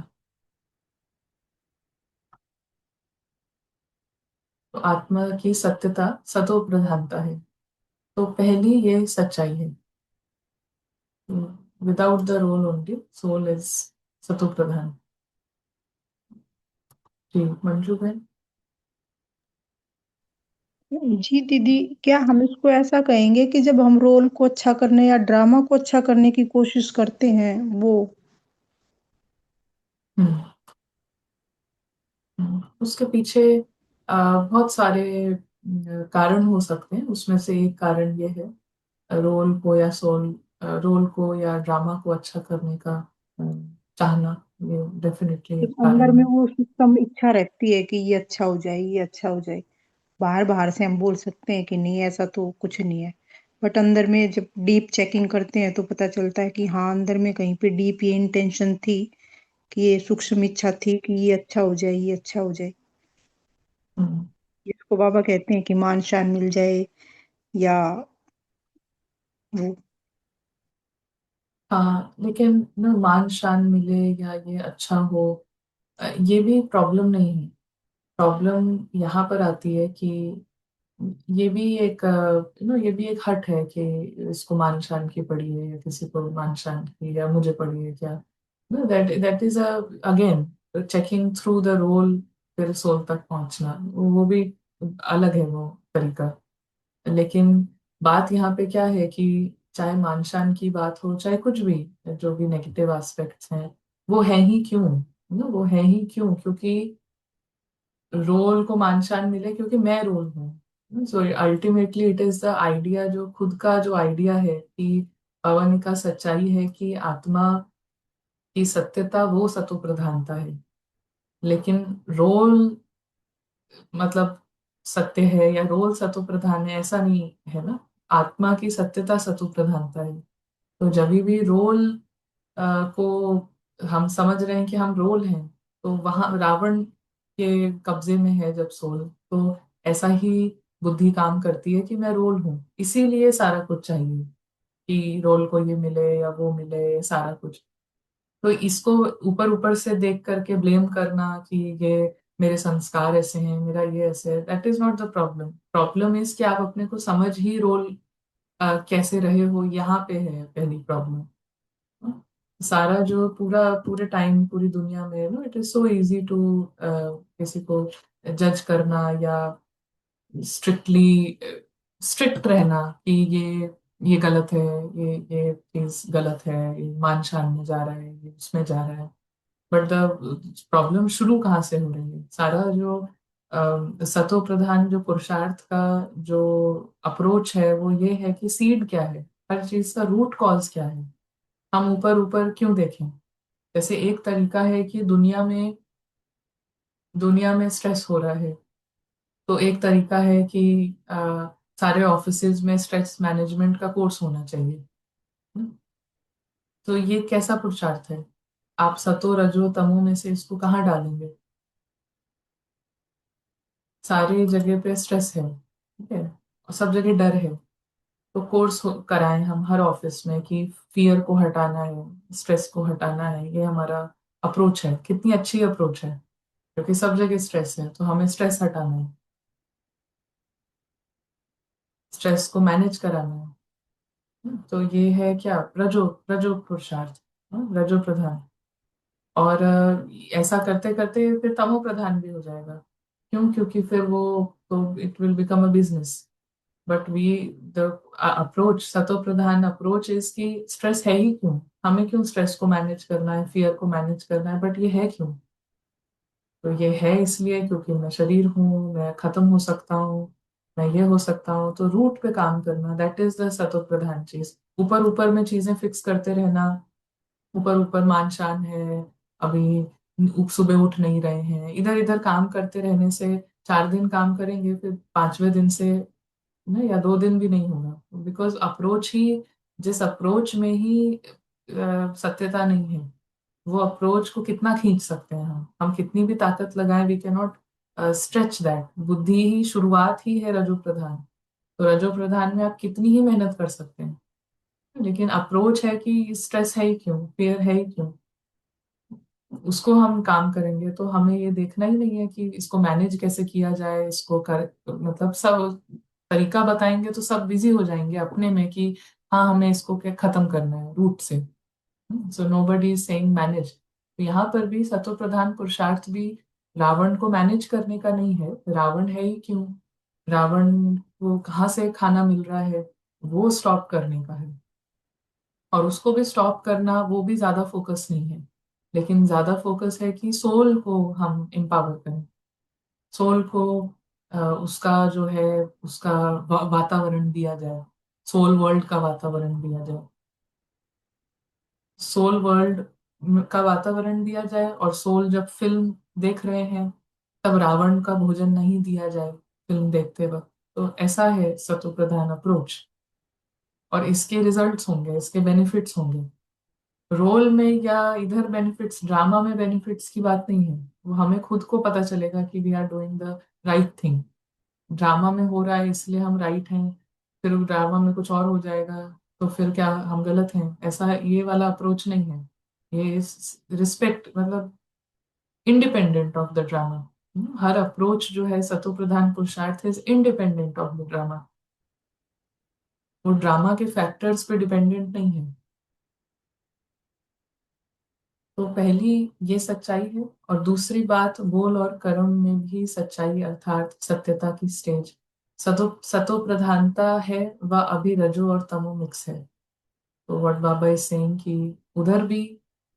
तो आत्मा की सत्यता सतो प्रधानता है, तो पहली ये सच्चाई है। Without the role only soul is सतो प्रधान। जी मंजू बहन। जी दीदी, क्या हम इसको ऐसा कहेंगे कि जब हम रोल को अच्छा करने या ड्रामा को अच्छा करने की कोशिश करते हैं वो? हम्म, उसके पीछे बहुत सारे कारण हो सकते हैं। उसमें से एक कारण ये है, रोल को या रोल को या ड्रामा को अच्छा करने का अ, चाहना, ये डेफिनेटली एक एक अंदर कारण में है। वो सिस्टम इच्छा रहती है कि ये अच्छा हो जाए, ये अच्छा हो जाए। बाहर बाहर से हम बोल सकते हैं कि नहीं ऐसा तो कुछ नहीं है, बट अंदर में जब डीप चेकिंग करते हैं तो पता चलता है कि हाँ, अंदर में कहीं पे डीप ये इंटेंशन थी, कि ये सूक्ष्म इच्छा थी कि ये अच्छा हो जाए, ये अच्छा हो जाए। हम्म। जिसको बाबा कहते हैं कि मान शान मिल जाए, या वो। हाँ, लेकिन ना मान शान मिले या ये अच्छा हो, ये भी प्रॉब्लम नहीं है। प्रॉब्लम यहाँ पर आती है कि ये भी एक ये भी एक हट है कि इसको मान शान की पड़ी है या किसी को मान शान की या मुझे पड़ी है क्या। No, that that is again checking through the role, फिर सोल तक पहुंचना, वो भी अलग है वो तरीका। लेकिन बात यहाँ पे क्या है कि चाहे मान शान की बात हो, चाहे कुछ भी, जो भी नेगेटिव एस्पेक्ट्स हैं, वो है ही क्यों, वो है ही क्यों, क्योंकि रोल को मान शान मिले क्योंकि मैं रोल हूँ। So ultimately it is the idea, जो खुद का जो आइडिया है कि पवन का सच्चाई है कि आत्मा की सत्यता वो सतो प्रधानता है। लेकिन रोल मतलब सत्य है या रोल सतो प्रधान है, ऐसा नहीं है ना। आत्मा की सत्यता सतो प्रधानता है। तो जब भी रोल को हम समझ रहे हैं कि हम रोल हैं, तो वहां रावण के कब्जे में है जब सोल, तो ऐसा ही बुद्धि काम करती है कि मैं रोल हूँ, इसीलिए सारा कुछ चाहिए कि रोल को ये मिले या वो मिले, सारा कुछ। तो इसको ऊपर ऊपर से देख करके ब्लेम करना कि ये मेरे संस्कार ऐसे हैं, मेरा ये ऐसे है, that is not the problem. Problem is कि आप अपने को समझ ही रोल कैसे रहे हो, यहाँ पे है पहली प्रॉब्लम। सारा जो पूरे टाइम पूरी दुनिया में no, it is so easy to किसी को जज करना या स्ट्रिक्टली स्ट्रिक्ट रहना कि ये गलत है, ये चीज गलत है, ये मान शान में जा रहा है, ये उसमें जा रहा है। बट द प्रॉब्लम शुरू कहाँ से हो रही है? सारा जो सतो प्रधान जो पुरुषार्थ का जो अप्रोच है, वो ये है कि सीड क्या है, हर चीज का रूट कॉज क्या है। हम ऊपर ऊपर क्यों देखें? जैसे एक तरीका है कि दुनिया में स्ट्रेस हो रहा है, तो एक तरीका है कि सारे ऑफिसेज में स्ट्रेस मैनेजमेंट का कोर्स होना चाहिए। हम्म, तो ये कैसा पुरुषार्थ है? आप सतो रजो तमो में से इसको कहाँ डालेंगे? सारी जगह पे स्ट्रेस है, ठीक है, और सब जगह डर है। तो कोर्स कराएं हम हर ऑफिस में कि फियर को हटाना है, स्ट्रेस को हटाना है, ये हमारा अप्रोच है। कितनी अच्छी अप्रोच है, क्योंकि सब जगह स्ट्रेस है, तो हमें स्ट्रेस हटाना है, स्ट्रेस को मैनेज कराना है। तो ये है क्या, रजो रजो पुरुषार्थ, रजो प्रधान। और ऐसा करते करते फिर तमो प्रधान भी हो जाएगा। क्यों? क्योंकि फिर वो, तो it will become a business. But we the approach, सतो प्रधान अप्रोच इज कि स्ट्रेस है ही क्यों, हमें क्यों स्ट्रेस को मैनेज करना है, फियर को मैनेज करना है, बट ये है क्यों? तो ये है इसलिए क्योंकि मैं शरीर हूँ, मैं खत्म हो सकता हूँ, मैं ये हो सकता हूँ। तो रूट पे काम करना, दैट इज द सतो प्रधान चीज। ऊपर ऊपर में चीजें फिक्स करते रहना, ऊपर ऊपर मान शान है, अभी सुबह उठ नहीं रहे हैं, इधर इधर काम करते रहने से 4 दिन काम करेंगे, फिर 5वें दिन से ना, या 2 दिन भी नहीं होगा, बिकॉज अप्रोच ही, जिस अप्रोच में ही सत्यता नहीं है, वो अप्रोच को कितना खींच सकते हैं हम कितनी भी ताकत लगाएं, we can not stretch that. बुद्धि ही शुरुआत ही है रजो प्रधान। तो रजो प्रधान में आप कितनी ही मेहनत कर सकते हैं, लेकिन अप्रोच है कि स्ट्रेस है ही क्यों, फियर है ही क्यों, उसको हम काम करेंगे। तो हमें ये देखना ही नहीं है कि इसको मैनेज कैसे किया जाए, इसको कर मतलब सब तरीका बताएंगे तो सब बिजी हो जाएंगे अपने में कि हाँ, हमें इसको क्या खत्म करना है रूट से। So nobody is saying manage. तो यहाँ पर भी सतो प्रधान पुरुषार्थ भी रावण को मैनेज करने का नहीं है। रावण है ही क्यों, रावण को कहाँ से खाना मिल रहा है, वो स्टॉप करने का है। और उसको भी स्टॉप करना, वो भी ज्यादा फोकस नहीं है, लेकिन ज्यादा फोकस है कि सोल को हम एम्पावर करें। सोल को उसका जो है, उसका वातावरण दिया जाए, सोल वर्ल्ड का वातावरण दिया जाए, सोल वर्ल्ड का वातावरण दिया जाए। और सोल जब फिल्म देख रहे हैं, तब रावण का भोजन नहीं दिया जाए फिल्म देखते वक्त। तो ऐसा है सतो प्रधान अप्रोच, और इसके रिजल्ट्स होंगे, इसके बेनिफिट्स होंगे। रोल में या इधर बेनिफिट्स, ड्रामा में बेनिफिट्स की बात नहीं है, वो हमें खुद को पता चलेगा कि we are doing the right thing. Drama में हो रहा है इसलिए हम राइट हैं, फिर ड्रामा में कुछ और हो जाएगा तो फिर क्या हम गलत हैं, ऐसा ये वाला अप्रोच नहीं है। ये रिस्पेक्ट मतलब independent of the drama. Her approach जो है सतो प्रधान पुरुषार्थ is independent of the drama, वो ड्रामा के फैक्टर्स पे डिपेंडेंट नहीं है। तो पहली ये सच्चाई है। और दूसरी बात, बोल और कर्म में भी सच्चाई अर्थात सत्यता की स्टेज। सतो प्रधानता है वह अभी रजो और तमो मिक्स है। तो व्हाट बाबा इज सेइंग कि उधर भी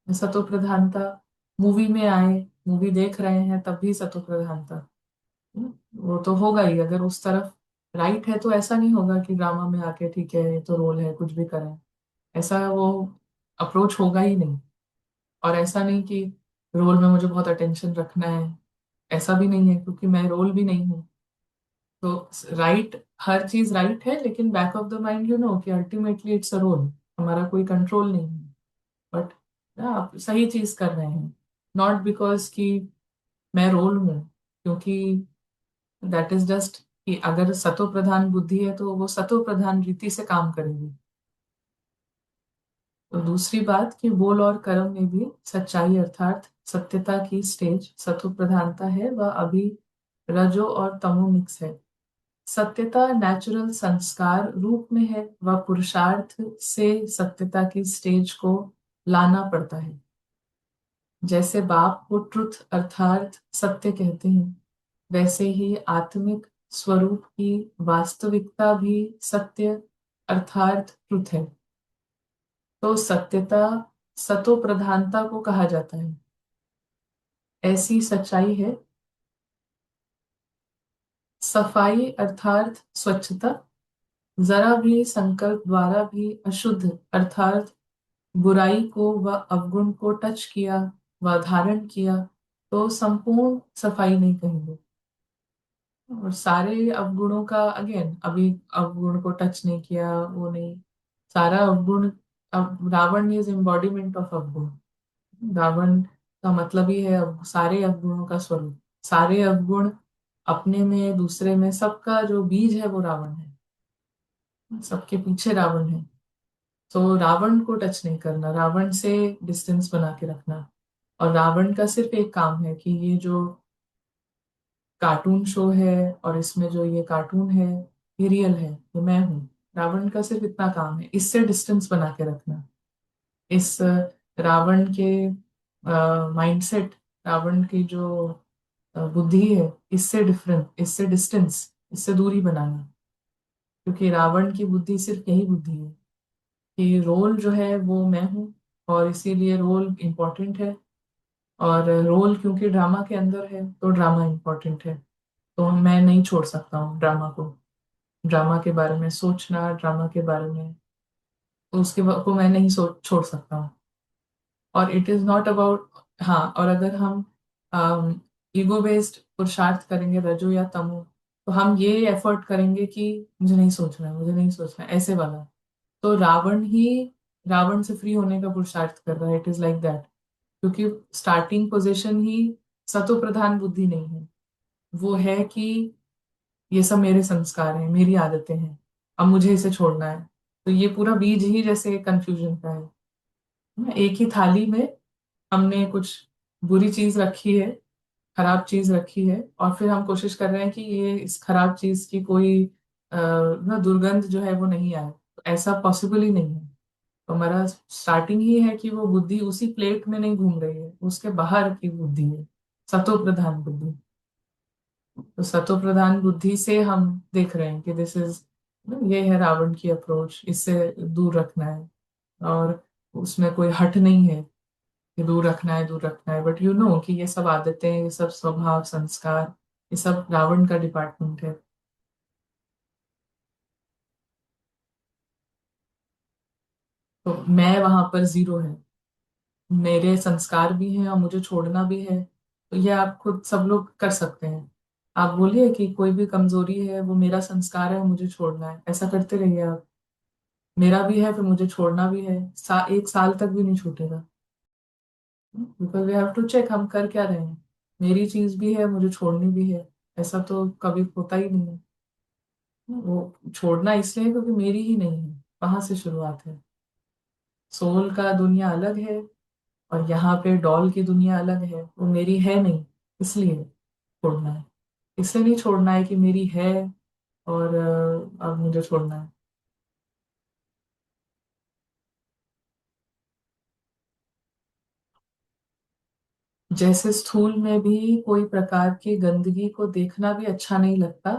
सतो प्रधानता, मूवी में आए, मूवी देख रहे हैं तब भी सतो प्रधानता। वो तो होगा ही, अगर उस तरफ राइट है तो ऐसा नहीं होगा कि ड्रामा में आके ठीक है ये तो रोल है कुछ भी करें, ऐसा वो अप्रोच होगा ही नहीं। और ऐसा नहीं कि रोल में मुझे बहुत अटेंशन रखना है, ऐसा भी नहीं है क्योंकि मैं रोल भी नहीं हूँ। तो राइट, हर चीज राइट है लेकिन back of the mind you know कि अल्टीमेटली इट्स अ रोल, हमारा कोई कंट्रोल नहीं है। बट आप सही चीज कर रहे हैं, नॉट बिकॉज कि मैं रोल हूँ, क्योंकि दैट इज जस्ट कि अगर सतो प्रधान बुद्धि है तो वो सतो प्रधान रीति से काम करेगी। तो दूसरी बात कि बोल और कर्म में भी सच्चाई अर्थात सत्यता की स्टेज सतो प्रधानता है वह अभी रजो और तमो मिक्स है। सत्यता नेचुरल संस्कार रूप में है, वह पुरुषार्थ से सत्यता की स्टेज को लाना पड़ता है। जैसे बाप को ट्रुथ अर्थात सत्य कहते हैं, वैसे ही आत्मिक स्वरूप की वास्तविकता भी सत्य अर्थात ट्रुथ है। तो सत्यता सतो प्रधानता को कहा जाता है। ऐसी सच्चाई है सफाई अर्थात स्वच्छता, जरा भी संकल्प द्वारा भी अशुद्ध अर्थात बुराई को व अवगुण को टच किया व धारण किया तो संपूर्ण सफाई नहीं कहेंगे। और सारे अवगुणों का अगेन, अभी अवगुण को टच नहीं किया वो नहीं, सारा अवगुण, अब रावण इज एम्बॉडीमेंट ऑफ अवगुण। रावण का मतलब ही है अब सारे अवगुणों का स्वरूप। सारे अवगुण अपने में दूसरे में सबका जो बीज है वो रावण है, सबके पीछे रावण है। तो रावण को टच नहीं करना, रावण से डिस्टेंस बना के रखना। और रावण का सिर्फ एक काम है कि ये जो कार्टून शो है और इसमें जो ये कार्टून है ये रियल है, ये मैं हूँ। रावण का सिर्फ इतना काम है, इससे डिस्टेंस बना के रखना। इस रावण के माइंडसेट, रावण की जो बुद्धि है, इससे डिफरेंट, इससे डिस्टेंस, इससे दूरी बनाना। क्योंकि रावण की बुद्धि सिर्फ यही बुद्धि है कि रोल जो है वो मैं हूँ, और इसीलिए रोल इम्पोर्टेंट है। और रोल क्योंकि ड्रामा के अंदर है तो ड्रामा इम्पोर्टेंट है। तो मैं नहीं छोड़ सकता हूँ ड्रामा को, ड्रामा के बारे में सोचना, ड्रामा के बारे में, तो उसके को मैं नहीं सोच छोड़ सकता हूँ। और इट इज नॉट अबाउट, हाँ, और अगर हम ईगो बेस्ड पुरुषार्थ करेंगे रजो या तमो, तो हम ये एफर्ट करेंगे कि मुझे नहीं सोचना है, मुझे नहीं सोचना है, ऐसे वाला। तो रावण ही रावण से फ्री होने का पुरुषार्थ कर रहा है, इट इज लाइक दैट। क्योंकि स्टार्टिंग पोजीशन ही सतो प्रधान बुद्धि नहीं है, वो है कि ये सब मेरे संस्कार हैं, मेरी आदतें हैं, अब मुझे इसे छोड़ना है। तो ये पूरा बीज ही जैसे कंफ्यूजन का है ना। एक ही थाली में हमने कुछ बुरी चीज रखी है, खराब चीज रखी है, और फिर हम कोशिश कर रहे हैं कि ये इस खराब चीज की कोई ना दुर्गंध जो है वो नहीं आए, तो ऐसा पॉसिबल ही नहीं है। तो हमारा स्टार्टिंग ही है कि वो बुद्धि उसी प्लेट में नहीं घूम रही है, उसके बाहर की बुद्धि है, सतो प्रधान बुद्धि। तो सतो प्रधान बुद्धि से हम देख रहे हैं कि दिस इज, ये है रावण की अप्रोच, इससे दूर रखना है। और उसमें कोई हट नहीं है कि दूर रखना है, दूर रखना है, बट यू नो कि ये सब आदतें, ये सब स्वभाव संस्कार, ये सब रावण का डिपार्टमेंट है। तो मैं वहां पर जीरो है, मेरे संस्कार भी हैं और मुझे छोड़ना भी है। तो ये आप खुद सब लोग कर सकते हैं। आप बोलिए कि कोई भी कमजोरी है वो मेरा संस्कार है, मुझे छोड़ना है, ऐसा करते रहिए आप। मेरा भी है फिर मुझे छोड़ना भी है, एक साल तक भी नहीं छूटेगा। Because we have to check हम कर क्या रहे हैं। मेरी चीज भी है, मुझे छोड़नी भी है, ऐसा तो कभी होता ही नहीं है। वो छोड़ना इसलिए क्योंकि मेरी ही नहीं है, वहां से शुरुआत है। सोल का दुनिया अलग है और यहाँ पे डॉल की दुनिया अलग है, वो मेरी है नहीं, इसलिए छोड़ना है। इसलिए नहीं छोड़ना है कि मेरी है और अब मुझे छोड़ना है। जैसे स्थूल में भी कोई प्रकार की गंदगी को देखना भी अच्छा नहीं लगता,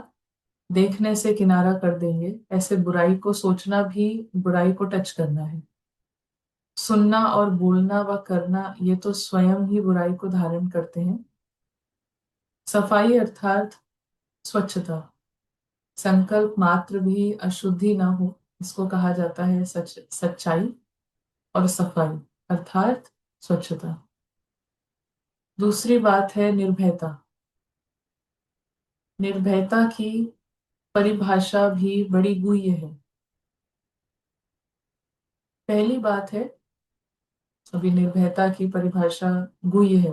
देखने से किनारा कर देंगे, ऐसे बुराई को सोचना भी बुराई को टच करना है। सुनना और बोलना व करना ये तो स्वयं ही बुराई को धारण करते हैं। सफाई अर्थात स्वच्छता, संकल्प मात्र भी अशुद्धि ना हो, इसको कहा जाता है सच्चाई। और सफाई अर्थात स्वच्छता। दूसरी बात है निर्भयता। निर्भयता की परिभाषा भी बड़ी गुह्य है। पहली बात है, अभी निर्भयता की परिभाषा गुह्य है।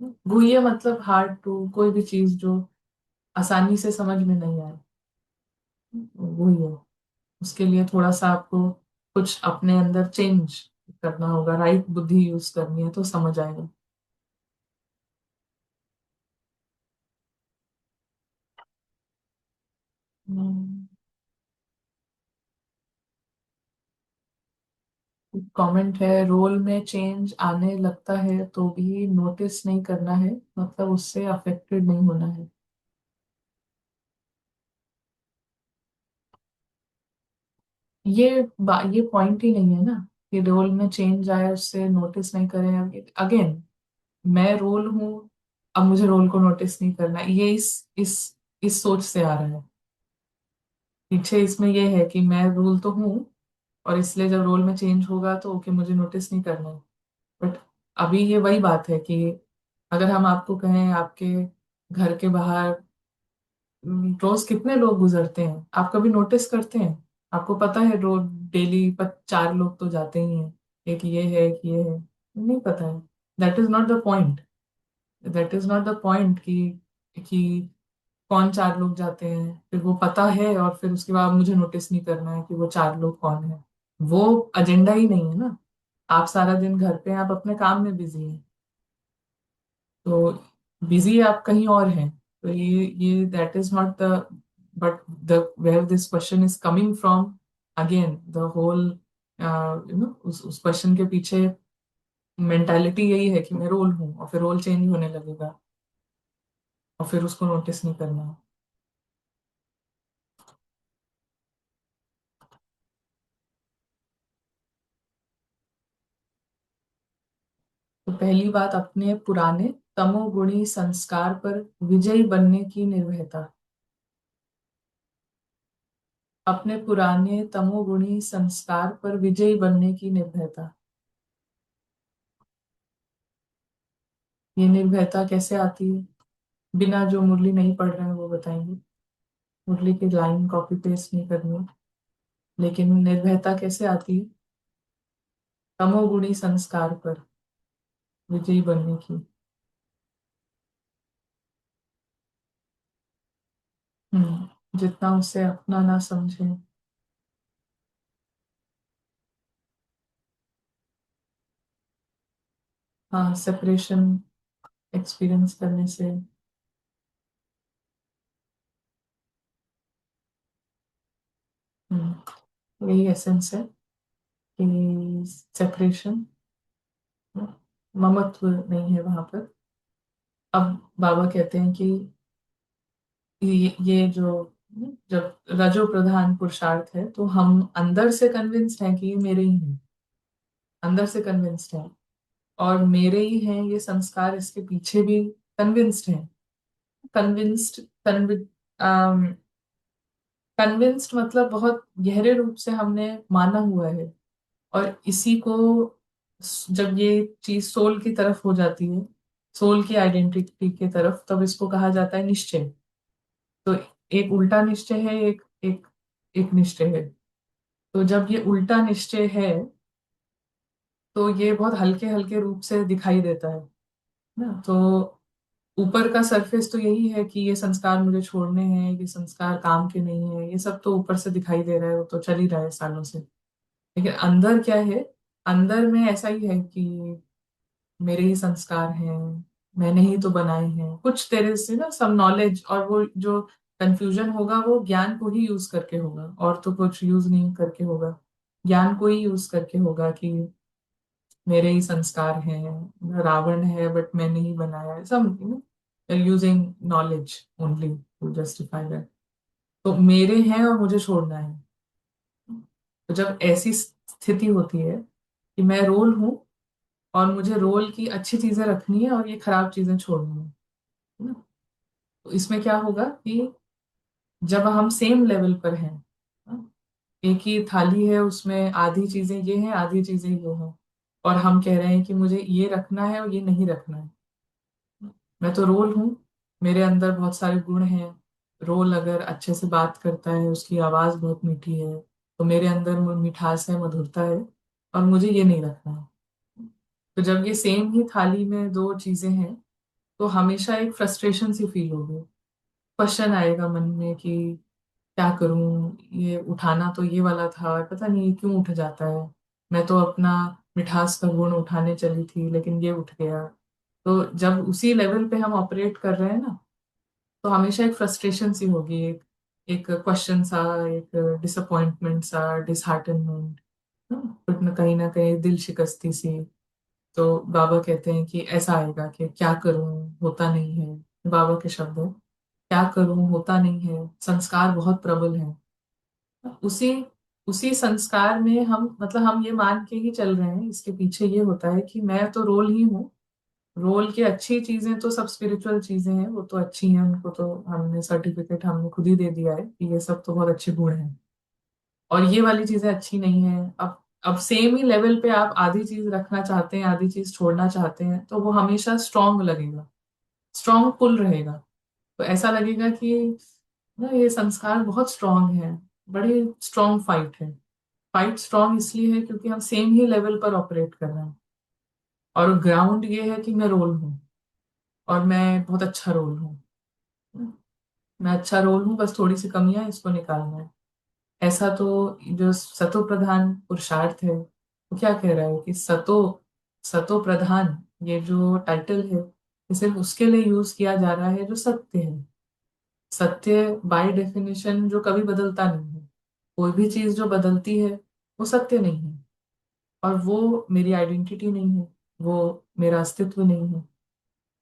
गुह्य मतलब हार्ड टू, कोई भी चीज जो आसानी से समझ में नहीं आए, गुह्य। उसके लिए थोड़ा सा आपको कुछ अपने अंदर चेंज करना होगा, राइट बुद्धि यूज करनी है तो समझ आएगा। कमेंट है, रोल में चेंज आने लगता है तो भी नोटिस नहीं करना है, मतलब उससे अफेक्टेड नहीं होना है। ये पॉइंट ही नहीं है ना कि रोल में चेंज आए उससे नोटिस नहीं करें। अगेन, मैं रोल हूँ, अब मुझे रोल को नोटिस नहीं करना, ये इस सोच से आ रहा है। पीछे इसमें ये है कि मैं रोल तो हूँ, और इसलिए जब रोल में चेंज होगा तो ओके मुझे नोटिस नहीं करना है। बट अभी ये वही बात है कि अगर हम आपको कहें आपके घर के बाहर रोज कितने लोग गुजरते हैं, आप कभी नोटिस करते हैं? आपको पता है रोज डेली पर 4 लोग तो जाते ही हैं, एक ये है एक ये है, नहीं पता है। That is not the point. That is not the point कि कौन 4 लोग जाते हैं, फिर वो पता है और फिर उसके बाद मुझे नोटिस नहीं करना है कि वो 4 लोग कौन है। वो एजेंडा ही नहीं है ना। आप सारा दिन घर पे हैं, आप अपने काम में बिजी हैं, तो बिजी आप कहीं और हैं। तो ये that is not the, but the where this question is coming from, again the whole उस क्वेश्चन के पीछे मेंटालिटी यही है कि मैं रोल हूँ, और फिर रोल चेंज होने लगेगा और फिर उसको नोटिस नहीं करना है। तो पहली बात, अपने पुराने तमोगुणी संस्कार पर विजयी बनने की निर्भयता। अपने पुराने तमोगुणी संस्कार पर विजयी बनने की निर्भयता। ये निर्भयता कैसे आती है? बिना जो मुरली नहीं पढ़ रहे हैं वो बताएंगे। मुरली की लाइन कॉपी पेस्ट नहीं करनी है। लेकिन निर्भयता कैसे आती है? तमोगुणी संस्कार पर विजयी बनने की। जितना उसे अपना ना समझे। हाँ, सेपरेशन एक्सपीरियंस करने से। यही एसेंस है कि सेपरेशन, ममत्व नहीं है वहां पर। अब बाबा कहते हैं कि ये जो जब रजो प्रधान पुरुषार्थ है तो हम अंदर से कन्विंस्ड हैं कि ये मेरे ही हैं, अंदर से कन्विंस्ड हैं, और मेरे ही हैं ये संस्कार इसके पीछे भी कन्विंस्ड हैं। कन्विंस्ड, कन्विंस्ड मतलब बहुत गहरे रूप से हमने माना हुआ है। और इसी को जब ये चीज सोल की तरफ हो जाती है, सोल की आइडेंटिटी की तरफ, तब इसको कहा जाता है निश्चय। तो एक उल्टा निश्चय है, एक एक एक निश्चय है। तो जब ये उल्टा निश्चय है तो ये बहुत हल्के हल्के रूप से दिखाई देता है ना। तो ऊपर का सरफेस तो यही है कि ये संस्कार मुझे छोड़ने हैं, ये संस्कार काम के नहीं है, ये सब तो ऊपर से दिखाई दे रहा है, वो तो चल ही रहा है सालों से। लेकिन अंदर क्या है? अंदर में ऐसा ही है कि मेरे ही संस्कार हैं, मैंने ही तो बनाए हैं। कुछ तेरे से ना सब नॉलेज, और वो जो कंफ्यूजन होगा वो ज्ञान को ही यूज करके होगा, और तो कुछ यूज नहीं करके होगा। ज्ञान को ही यूज करके होगा कि मेरे ही संस्कार हैं, रावण है बट मैंने ही बनाया है, सब using knowledge only to justify that. तो मेरे हैं और मुझे छोड़ना है। तो जब ऐसी स्थिति होती है कि मैं रोल हूँ और मुझे रोल की अच्छी चीजें रखनी है और ये खराब चीजें छोड़नी है ना, तो इसमें क्या होगा कि जब हम सेम लेवल पर हैं, हाँ, एक ही थाली है, उसमें आधी चीजें ये हैं, आधी चीजें ये हैं, और हम कह रहे हैं कि मुझे ये रखना है और ये नहीं रखना है। मैं तो रोल हूँ, मेरे अंदर बहुत सारे गुण हैं। रोल अगर अच्छे से बात करता है, उसकी आवाज बहुत मीठी है, तो मेरे अंदर मिठास है, मधुरता है, और मुझे ये नहीं रखना है। तो जब ये सेम ही थाली में दो चीजें हैं, तो हमेशा एक फ्रस्ट्रेशन सी फील होगी। क्वेश्चन आएगा मन में कि क्या करूं, ये उठाना तो ये वाला था, पता नहीं ये क्यों उठ जाता है। मैं तो अपना मिठास का गुण उठाने चली थी लेकिन ये उठ गया। तो जब उसी लेवल पे हम ऑपरेट कर रहे हैं ना, तो हमेशा एक फ्रस्ट्रेशन सी होगी, एक एक क्वेश्चन सा, एक डिसअपॉइंटमेंट सा, डिसहार्टनमेंट, कहीं ना कहीं दिल शिकस्ती सी। तो बाबा कहते हैं कि ऐसा आएगा कि क्या करूं, होता नहीं है। बाबा के शब्द है, क्या करूं, होता नहीं है, संस्कार बहुत प्रबल है। उसी उसी संस्कार में हम, मतलब हम ये मान के ही चल रहे हैं, इसके पीछे ये होता है कि मैं तो रोल ही हूँ। रोल की अच्छी चीजें तो सब स्पिरिचुअल चीजें हैं, वो तो अच्छी हैं, उनको तो हमने सर्टिफिकेट हमने खुद ही दे दिया है कि ये सब तो बहुत अच्छे गुण हैं। और ये वाली चीजें अच्छी नहीं है। अब सेम ही लेवल पे आप आधी चीज रखना चाहते हैं, आधी चीज छोड़ना चाहते हैं, तो वो हमेशा स्ट्रांग लगेगा, स्ट्रांग पुल रहेगा। तो ऐसा लगेगा कि ना ये संस्कार बहुत स्ट्रांग है, बड़ी स्ट्रांग फाइट है। फाइट स्ट्रांग इसलिए है क्योंकि हम सेम ही लेवल पर ऑपरेट कर रहे हैं। और ग्राउंड ये है कि मैं रोल हूँ, और मैं बहुत अच्छा रोल हूँ। मैं अच्छा रोल हूँ, बस थोड़ी सी कमियां हैं, इसको निकालना है। ऐसा तो जो सतो प्रधान पुरुषार्थ है, वो क्या कह रहा है कि सतो सतो प्रधान, ये जो टाइटल है, ये सिर्फ उसके लिए यूज किया जा रहा है जो सत्य है। सत्य बाय डेफिनेशन जो कभी बदलता नहीं है। कोई भी चीज जो बदलती है वो सत्य नहीं है, और वो मेरी आइडेंटिटी नहीं है, वो मेरा अस्तित्व नहीं है।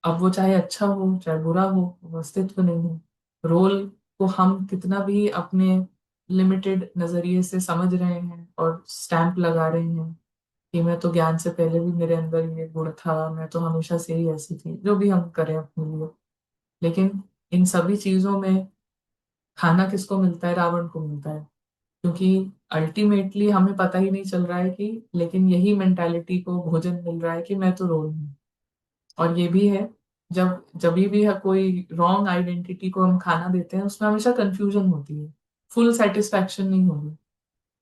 अब वो चाहे अच्छा हो चाहे बुरा हो, वो अस्तित्व नहीं है। रोल को हम कितना भी अपने लिमिटेड नजरिए से समझ रहे हैं और स्टैंप लगा रहे हैं कि मैं तो ज्ञान से पहले भी मेरे अंदर ये गुण था, मैं तो हमेशा से ही ऐसी थी, जो भी हम करें अपने लिए। लेकिन इन सभी चीजों में खाना किसको मिलता है? रावण को मिलता है। क्योंकि अल्टीमेटली हमें पता ही नहीं चल रहा है कि, लेकिन यही मेंटालिटी को भोजन मिल रहा है कि मैं तो रोल हूँ। और ये भी है, जब जब भी है कोई रॉन्ग आइडेंटिटी को हम खाना देते हैं, उसमें हमेशा कंफ्यूजन होती है, फुल सेटिस्फैक्शन नहीं होगी।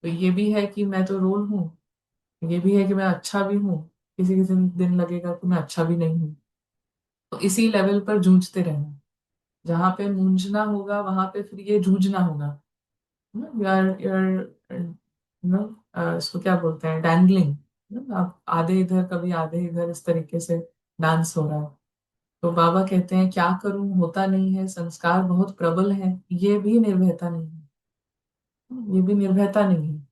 तो ये भी है कि मैं तो रोल हूँ, ये भी है कि मैं अच्छा भी हूँ, किसी किसी दिन लगेगा कि मैं अच्छा भी नहीं हूँ। तो इसी लेवल पर जूझते रहना, जहां पे मूंझना होगा वहां पे फिर ये जूझना होगा। यार यार नो, इसको क्या बोलते हैं, डैंगलिंग। आप आधे इधर कभी आधे इधर, इस तरीके से डांस हो रहा है। तो बाबा कहते हैं क्या करूं, होता नहीं है, संस्कार बहुत प्रबल है, ये भी निर्भयता नहीं है। ये भी निर्भयता नहीं है।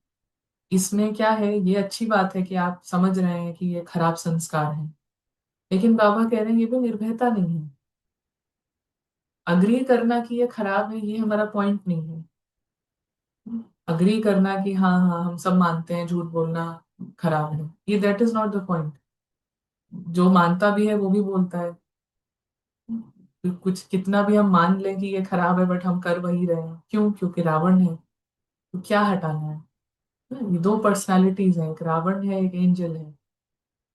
इसमें क्या है, ये अच्छी बात है कि आप समझ रहे हैं कि ये खराब संस्कार है, लेकिन बाबा कह रहे हैं ये भी निर्भयता नहीं है। अग्री करना कि ये खराब है, ये हमारा पॉइंट नहीं है। अग्री करना कि हाँ हाँ हम सब मानते हैं झूठ बोलना खराब है, ये that is not the point. जो मानता भी है वो भी बोलता है। कुछ कितना भी हम मान लें कि ये खराब है, बट हम कर वही रहे हैं, क्यों? क्योंकि रावण है। तो क्या हटाना है? ये दो पर्सनालिटीज हैं, एक रावण है, एक एंजल है।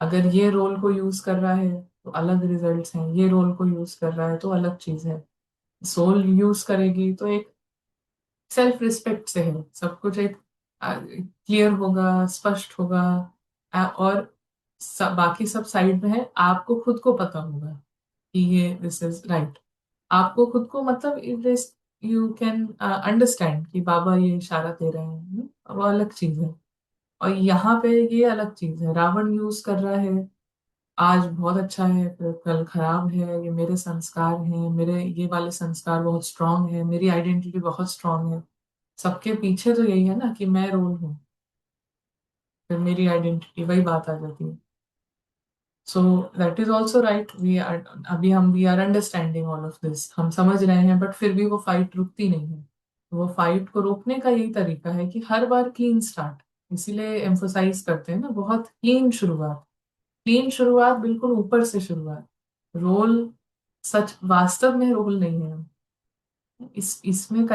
अगर ये रोल को यूज कर रहा है तो अलग रिजल्ट्स हैं, ये रोल को यूज कर रहा है तो अलग चीज है। सोल यूज करेगी तो एक सेल्फ रिस्पेक्ट से है, सब कुछ एक क्लियर होगा, स्पष्ट होगा। और बाकी सब साइड में है, आपको खुद को पता होगा कि ये दिस इज राइट। आपको खुद को मतलब दिस यू कैन अंडरस्टैंड कि बाबा ये इशारा दे रहे हैं, वो अलग चीज है। और यहाँ पे ये अलग चीज है, रावण यूज कर रहा है, आज बहुत अच्छा है फिर कल खराब है, ये मेरे संस्कार हैं, मेरे ये वाले संस्कार बहुत स्ट्रांग है, मेरी आइडेंटिटी बहुत स्ट्रांग है। सबके पीछे तो यही है ना कि मैं रोल हूँ, फिर मेरी आइडेंटिटी, वही बात आ जाती है। So that is also right, we are, अभी हम we are understanding all of this, हम समझ रहे हैं, बट फिर भी वो फाइट रुकती नहीं है। वो फाइट को रोकने का यही तरीका है कि हर बार क्लीन स्टार्ट, इसीलिए एम्फोसाइज करते हैं ना, बहुत क्लीन शुरुआत। क्लीन शुरुआत, बिल्कुल ऊपर से शुरुआत। रोल, सच वास्तव में रोल नहीं है। इसमें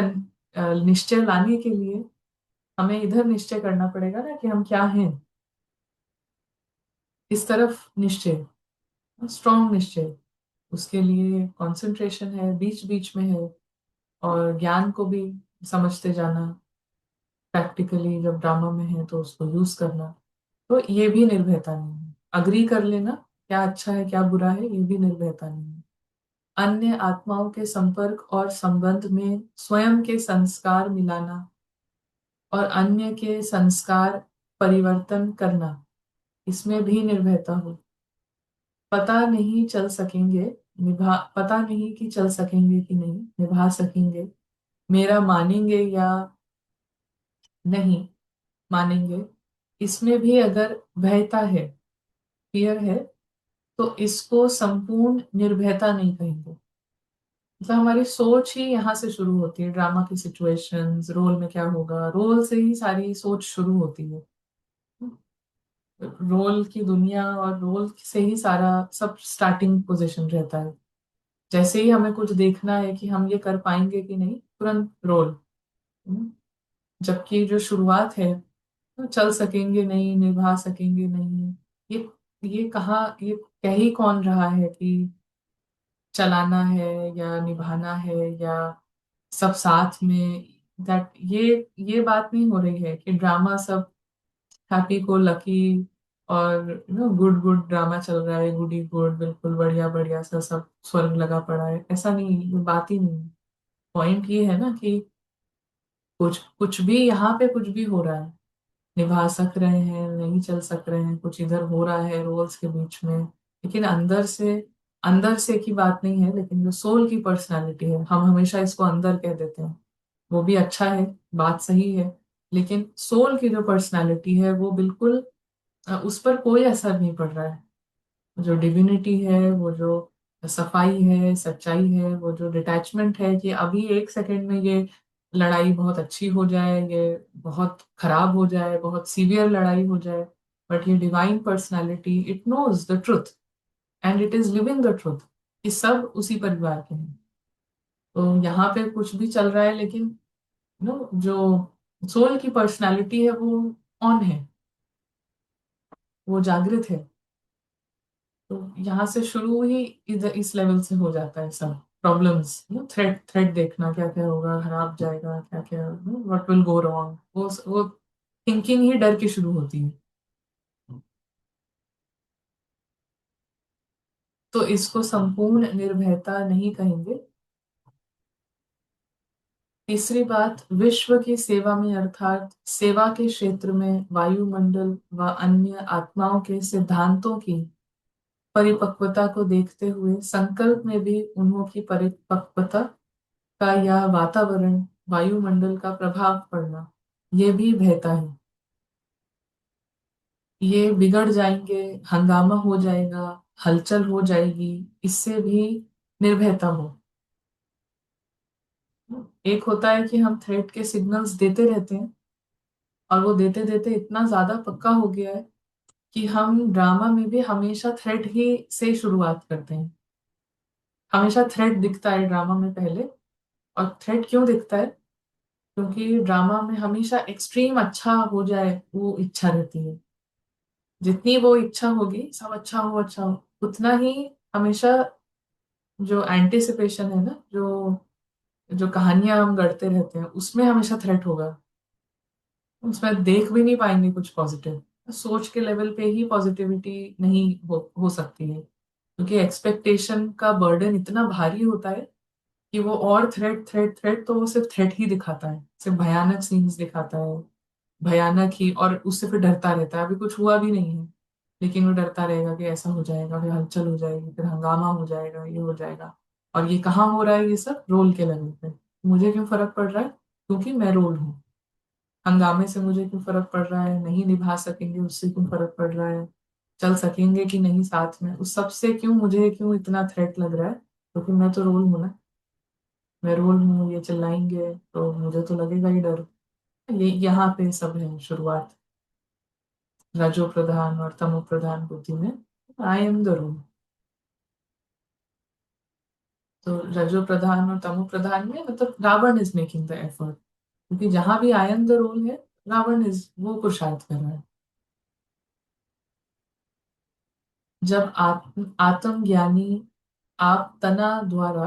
निश्चय लाने के लिए हमें इधर निश्चय करना पड़ेगा ना कि हम क्या हैं, इस तरफ निश्चय, स्ट्रॉन्ग निश्चय। उसके लिए कंसंट्रेशन है, बीच बीच में है, और ज्ञान को भी समझते जाना, प्रैक्टिकली जब ड्रामा में है तो उसको यूज करना। तो ये भी निर्भयता नहीं है, अग्री कर लेना क्या अच्छा है क्या बुरा है, ये भी निर्भयता नहीं है। अन्य आत्माओं के संपर्क और संबंध में स्वयं के संस्कार मिलाना और अन्य के संस्कार परिवर्तन करना, इसमें भी निर्भयता हो। पता नहीं चल सकेंगे, निभा पता नहीं कि चल सकेंगे कि नहीं निभा सकेंगे, मेरा मानेंगे या नहीं मानेंगे, इसमें भी अगर भयता है, फियर है, तो इसको संपूर्ण निर्भयता नहीं कहेंगे। मतलब हमारी सोच ही यहाँ से शुरू होती है, ड्रामा की सिचुएशंस, रोल में क्या होगा, रोल से ही सारी सोच शुरू होती है। रोल की दुनिया और रोल से ही सारा सब स्टार्टिंग पोजीशन रहता है। जैसे ही हमें कुछ देखना है कि हम ये कर पाएंगे कि नहीं, तुरंत रोल। हम्म, जबकि जो शुरुआत है, तो चल सकेंगे नहीं, निभा सकेंगे नहीं, ये ये कहाँ, ये कह ही कौन रहा है कि चलाना है या निभाना है या सब साथ में, दैट ये बात नहीं हो रही है कि ड्रामा सब हैप्पी को लकी और गुड गुड ड्रामा चल रहा है, गुडी गुड, बिल्कुल बढ़िया बढ़िया सा सब स्वर्ग लगा पड़ा है, ऐसा नहीं, ये बात ही नहीं। पॉइंट ये है ना कि कुछ कुछ भी यहाँ पे कुछ भी हो रहा है, निभा सक रहे हैं नहीं चल सक रहे हैं, कुछ इधर हो रहा है रोल्स के बीच में, लेकिन अंदर से की बात नहीं है, लेकिन जो सोल की पर्सनालिटी है, हम हमेशा इसको अंदर कह देते हैं, वो भी अच्छा है, बात सही है, लेकिन सोल की जो पर्सनालिटी है वो बिल्कुल उस पर कोई असर नहीं पड़ रहा है। जो डिविनिटी है, वो जो सफाई है, सच्चाई है, वो जो डिटैचमेंट है कि अभी एक सेकंड में ये लड़ाई बहुत अच्छी हो जाए, ये बहुत खराब हो जाए, बहुत सीवियर लड़ाई हो जाए, बट ये divine personality, it knows the truth and it is living the truth, ये सब उसी परिवार के हैं। तो यहाँ पे कुछ भी चल रहा है, लेकिन जो सोल की पर्सनालिटी है वो ऑन है, वो जागृत है। तो यहाँ से शुरू ही इधर इस लेवल से हो जाता है सब प्रॉब्लम्स, थ्रेड थ्रेड देखना, क्या क्या होगा, खराब जाएगा, क्या क्या, व्हाट विल गो रॉन्ग, वो थिंकिंग ही डर की शुरू होती है। तो इसको संपूर्ण निर्भयता नहीं कहेंगे। तीसरी बात, विश्व की सेवा में अर्थात सेवा के क्षेत्र में वायुमंडल व अन्य आत्माओं के सिद्धांतों की परिपक्वता को देखते हुए संकल्प में भी उन्हों की परिपक्वता का या वातावरण, वायुमंडल का प्रभाव पड़ना, ये भी बहता है। ये बिगड़ जाएंगे, हंगामा हो जाएगा, हलचल हो जाएगी, इससे भी निर्भयता हो। एक होता है कि हम थ्रेट के सिग्नल्स देते रहते हैं, और वो देते देते इतना ज्यादा पक्का हो गया है कि हम ड्रामा में भी हमेशा थ्रेट ही से शुरुआत करते हैं। हमेशा थ्रेट दिखता है ड्रामा में पहले। और थ्रेट क्यों दिखता है? क्योंकि ड्रामा में हमेशा एक्सट्रीम अच्छा हो जाए वो इच्छा रहती है। जितनी वो इच्छा होगी सब अच्छा हो, अच्छा हो, उतना ही हमेशा जो एंटिसिपेशन है ना, जो जो कहानियां हम गढ़ते रहते हैं, उसमें हमेशा थ्रेट होगा। उसमें देख भी नहीं पाएंगे कुछ पॉजिटिव, सोच के लेवल पे ही पॉजिटिविटी नहीं हो सकती है। क्योंकि एक्सपेक्टेशन का बर्डन इतना भारी होता है कि वो और थ्रेट थ्रेट थ्रेट, तो वो सिर्फ थ्रेट ही दिखाता है, सिर्फ भयानक सीन्स दिखाता है, भयानक ही, और उससे फिर डरता रहता है। अभी कुछ हुआ भी नहीं है, लेकिन वो डरता रहेगा कि ऐसा हो जाएगा, फिर हलचल हो जाएगी, फिर हंगामा हो जाएगा, ये हो जाएगा। और ये कहाँ हो रहा है? ये सब रोल के लेवल पे। मुझे क्यों फर्क पड़ रहा है? क्योंकि मैं रोल हूँ। हंगामे से मुझे क्यों फर्क पड़ रहा है? नहीं निभा सकेंगे उससे क्यों फर्क पड़ रहा है? चल सकेंगे कि नहीं साथ में, उस सब से क्यों, मुझे क्यों इतना थ्रेट लग रहा है? क्योंकि मैं तो रोल हूँ ना। मैं रोल हूँ, ये चिल्लाएंगे तो मुझे तो लगेगा ही डर। ये यहाँ पे सब है शुरुआत, रजो प्रधान और तमो प्रधान बुद्धि में। I am the role. तो रजो प्रधान और तमो प्रधान में मतलब Ravan is making the effort, क्योंकि जहां भी आई एम द रोल है, रावण इज वो पुरुषार्थ कर रहा है। जब आत्मज्ञानी आप तना द्वारा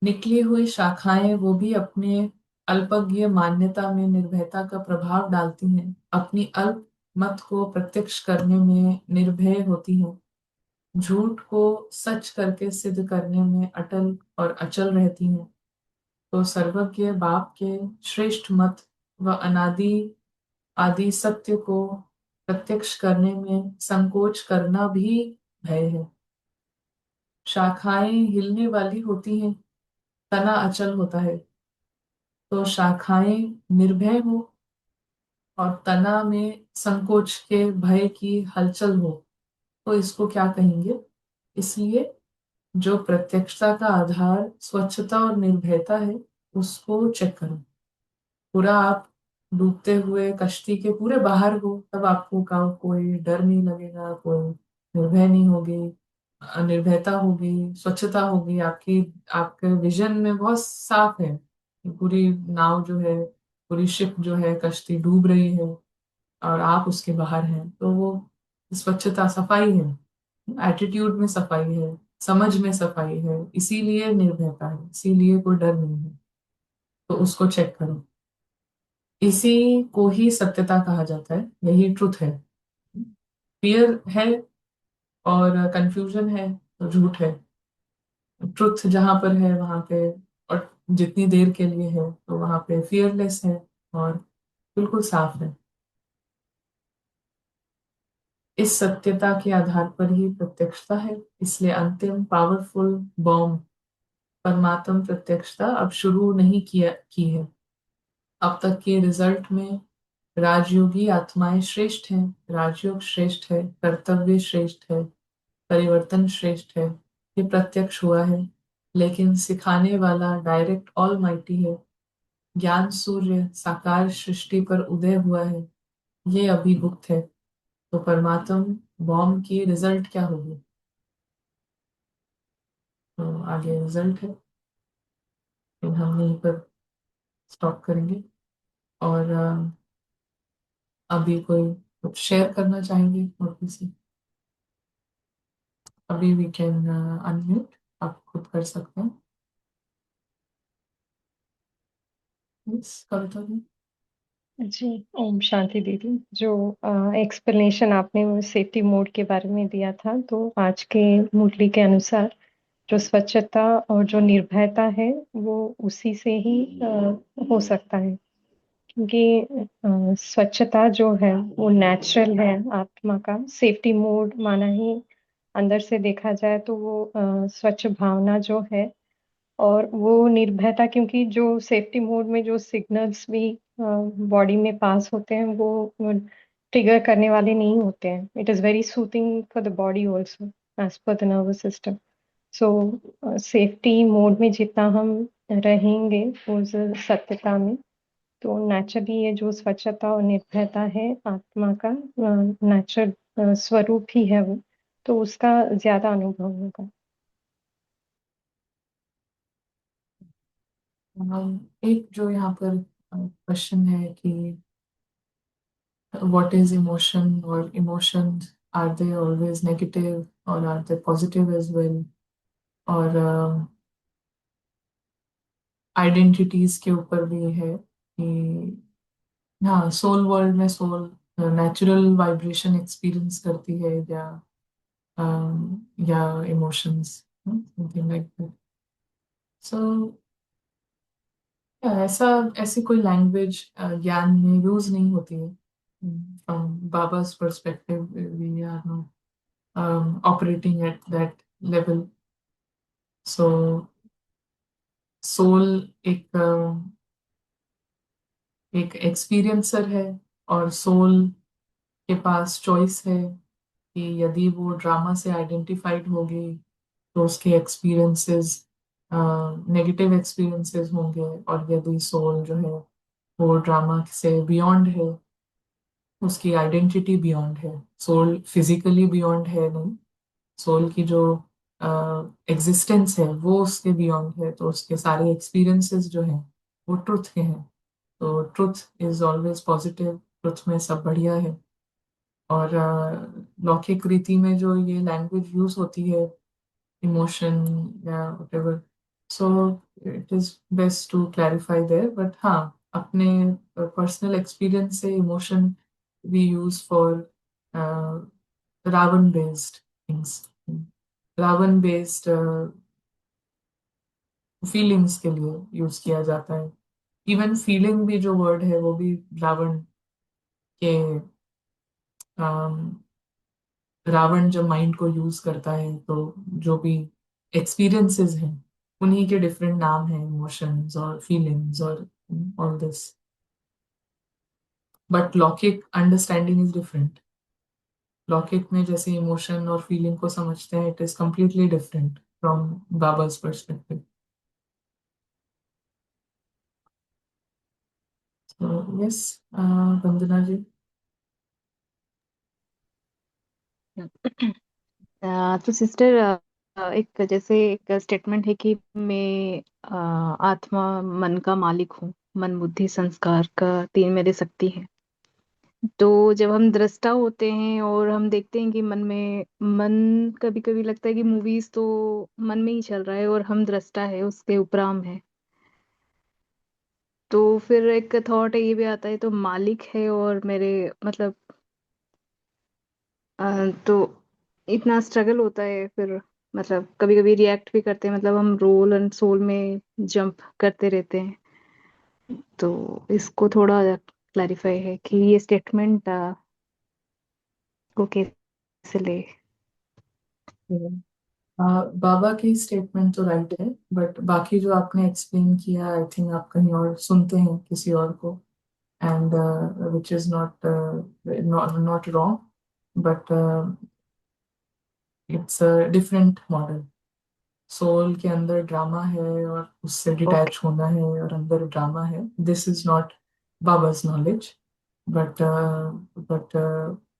निकली हुई शाखाएं, वो भी अपने अल्पज्ञ मान्यता में निर्भयता का प्रभाव डालती हैं, अपनी अल्प मत को प्रत्यक्ष करने में निर्भय होती हैं, झूठ को सच करके सिद्ध करने में अटल और अचल रहती हैं, तो सर्वज्ञ बाप के श्रेष्ठ मत व अनादि आदि सत्य को प्रत्यक्ष करने में संकोच करना भी भय है। शाखाएं हिलने वाली होती हैं, तना अचल होता है, तो शाखाएं निर्भय हो और तना में संकोच के भय की हलचल हो, तो इसको क्या कहेंगे? इसलिए जो प्रत्यक्षता का आधार स्वच्छता और निर्भयता है, उसको चेक करो। पूरा आप डूबते हुए कश्ती के पूरे बाहर हो, तब आपको का कोई डर नहीं लगेगा, कोई निर्भय नहीं होगी, निर्भयता होगी, स्वच्छता होगी आपकी। आपके विजन में बहुत साफ है कि पूरी नाव जो है, पूरी शिप जो है, कश्ती डूब रही है और आप उसके बाहर हैं, तो वो स्वच्छता, सफाई है, एटीट्यूड में सफाई है, समझ में सफाई है, इसीलिए निर्भयता है, इसीलिए कोई डर नहीं है। तो उसको चेक करो। इसी को ही सत्यता कहा जाता है, यही ट्रुथ है। फियर है और कंफ्यूजन है तो झूठ है। ट्रुथ जहां पर है वहां पे, और जितनी देर के लिए है, तो वहां पे फियरलेस है और बिल्कुल साफ है। इस सत्यता के आधार पर ही प्रत्यक्षता है, इसलिए अंतिम पावरफुल बॉम्ब परमात्म प्रत्यक्षता अब शुरू नहीं किया की है। अब तक के रिजल्ट में राजयोगी आत्माएं श्रेष्ठ हैं, राजयोग श्रेष्ठ है, कर्तव्य श्रेष्ठ है, परिवर्तन श्रेष्ठ है, ये प्रत्यक्ष हुआ है। लेकिन सिखाने वाला डायरेक्ट ऑल माइटी है, ज्ञान सूर्य साकार सृष्टि पर उदय हुआ है, ये अभी गुप्त है। तो परमात्म बॉम्ब की रिजल्ट क्या होगी? तो आगे रिजल्ट है, फिर हम यहीं पर स्टॉप करेंगे। और अभी कोई कुछ शेयर करना चाहेंगे और किसी? अभी वी कैन अनम्यूट, आप खुद कर सकते हैं। यस, कविता जी। जी, ओम शांति दीदी। जो एक्सप्लेनेशन आपने सेफ्टी मोड के बारे में दिया था, तो आज के मुरली के अनुसार जो स्वच्छता और जो निर्भयता है, वो उसी से ही हो सकता है। क्योंकि स्वच्छता जो है वो नेचुरल है आत्मा का। सेफ्टी मोड माना ही अंदर से देखा जाए तो वो स्वच्छ भावना जो है, और वो निर्भयता, क्योंकि जो सेफ्टी मोड में जो सिग्नल्स भी बॉडी में पास होते हैं, वो ट्रिगर करने वाले नहीं होते हैं। It is very soothing for the body also as per the nervous system. So safety mode में जितना हम रहेंगे उस सत्यता में, तो नेचुरली ये जो स्वच्छता और निर्भयता है आत्मा का नेचुरल स्वरूप ही है वो, तो उसका ज्यादा अनुभव होगा। एक जो यहाँ पर क्वेश्चन है कि what is emotion, or emotions, are they always negative or are they positive as well? और आइडेंटिटीज के ऊपर भी है कि हाँ, सोल वर्ल्ड में सोल नेचुरल वाइब्रेशन एक्सपीरियंस करती है या या इमोशंस, समथिंग लाइक दैट। सो ऐसा ऐसी कोई लैंग्वेज ज्ञान में यूज नहीं होती है। From Baba's perspective, we are not operating at that level. So soul एक एक्सपीरियंसर है, और सोल के पास चॉइस है कि यदि वो ड्रामा से आइडेंटिफाइड होगी तो उसके एक्सपीरियंसेस नेगेटिव एक्सपीरियंसेस होंगे, और यदि सोल जो है वो ड्रामा से बियॉन्ड है, उसकी आइडेंटिटी बियॉन्ड है। सोल फिजिकली बियॉन्ड है नहीं, सोल की जो एग्जिस्टेंस है वो उसके बियॉन्ड है, तो उसके सारे एक्सपीरियंसेस जो हैं वो ट्रुथ के हैं। तो truth is always positive, truth में सब बढ़िया है। और लौकिक रीति में जो ये लैंग्वेज यूज होती है, इमोशन या whatever, so it is best to clarify there. But हाँ, अपने पर्सनल एक्सपीरियंस से emotion we use for Ravan based things, Ravan based feelings के लिए यूज किया जाता है। इवन फीलिंग भी जो वर्ड है वो भी रावण के, रावण जब माइंड को यूज करता है तो जो भी एक्सपीरियंसेस हैं उन्हीं के डिफरेंट नाम हैं, इमोशंस और फीलिंग्स और ऑल दिस। बट लौकिक अंडरस्टैंडिंग इज डिफरेंट। लौकिक में जैसे इमोशन और फीलिंग को समझते हैं, it is completely different from Baba's perspective. So yes, Vandana ji. तो सिस्टर, एक जैसे एक स्टेटमेंट है कि मैं आत्मा मन का मालिक हूँ, मन बुद्धि संस्कार का तीन मेरे शक्ति है। तो जब हम दृष्टा होते हैं और हम देखते हैं कि मन कभी कभी लगता है कि मूवीज तो मन में ही चल रहा है और हम दृष्टा है, उसके उपराम है। तो फिर एक थॉट ये भी आता है, तो मालिक है और मेरे मतलब तो इतना स्ट्रगल होता है फिर। मतलब कभी कभी रिएक्ट भी करते हैं, मतलब हम रोल एंड सोल में जंप करते रहते हैं। तो इसको थोड़ा क्लैरिफाई है कि ये स्टेटमेंट को कैसे ले। बाबा की स्टेटमेंट तो राइट है, बट बाकी जो आपने एक्सप्लेन किया, आई थिंक आप कहीं और सुनते हैं किसी और को, and which is not not wrong, but it's a different model. Soul के अंदर ड्रामा है और उससे ओके। डिटैच होना है, और अंदर ड्रामा है। This is not Baba's knowledge, but but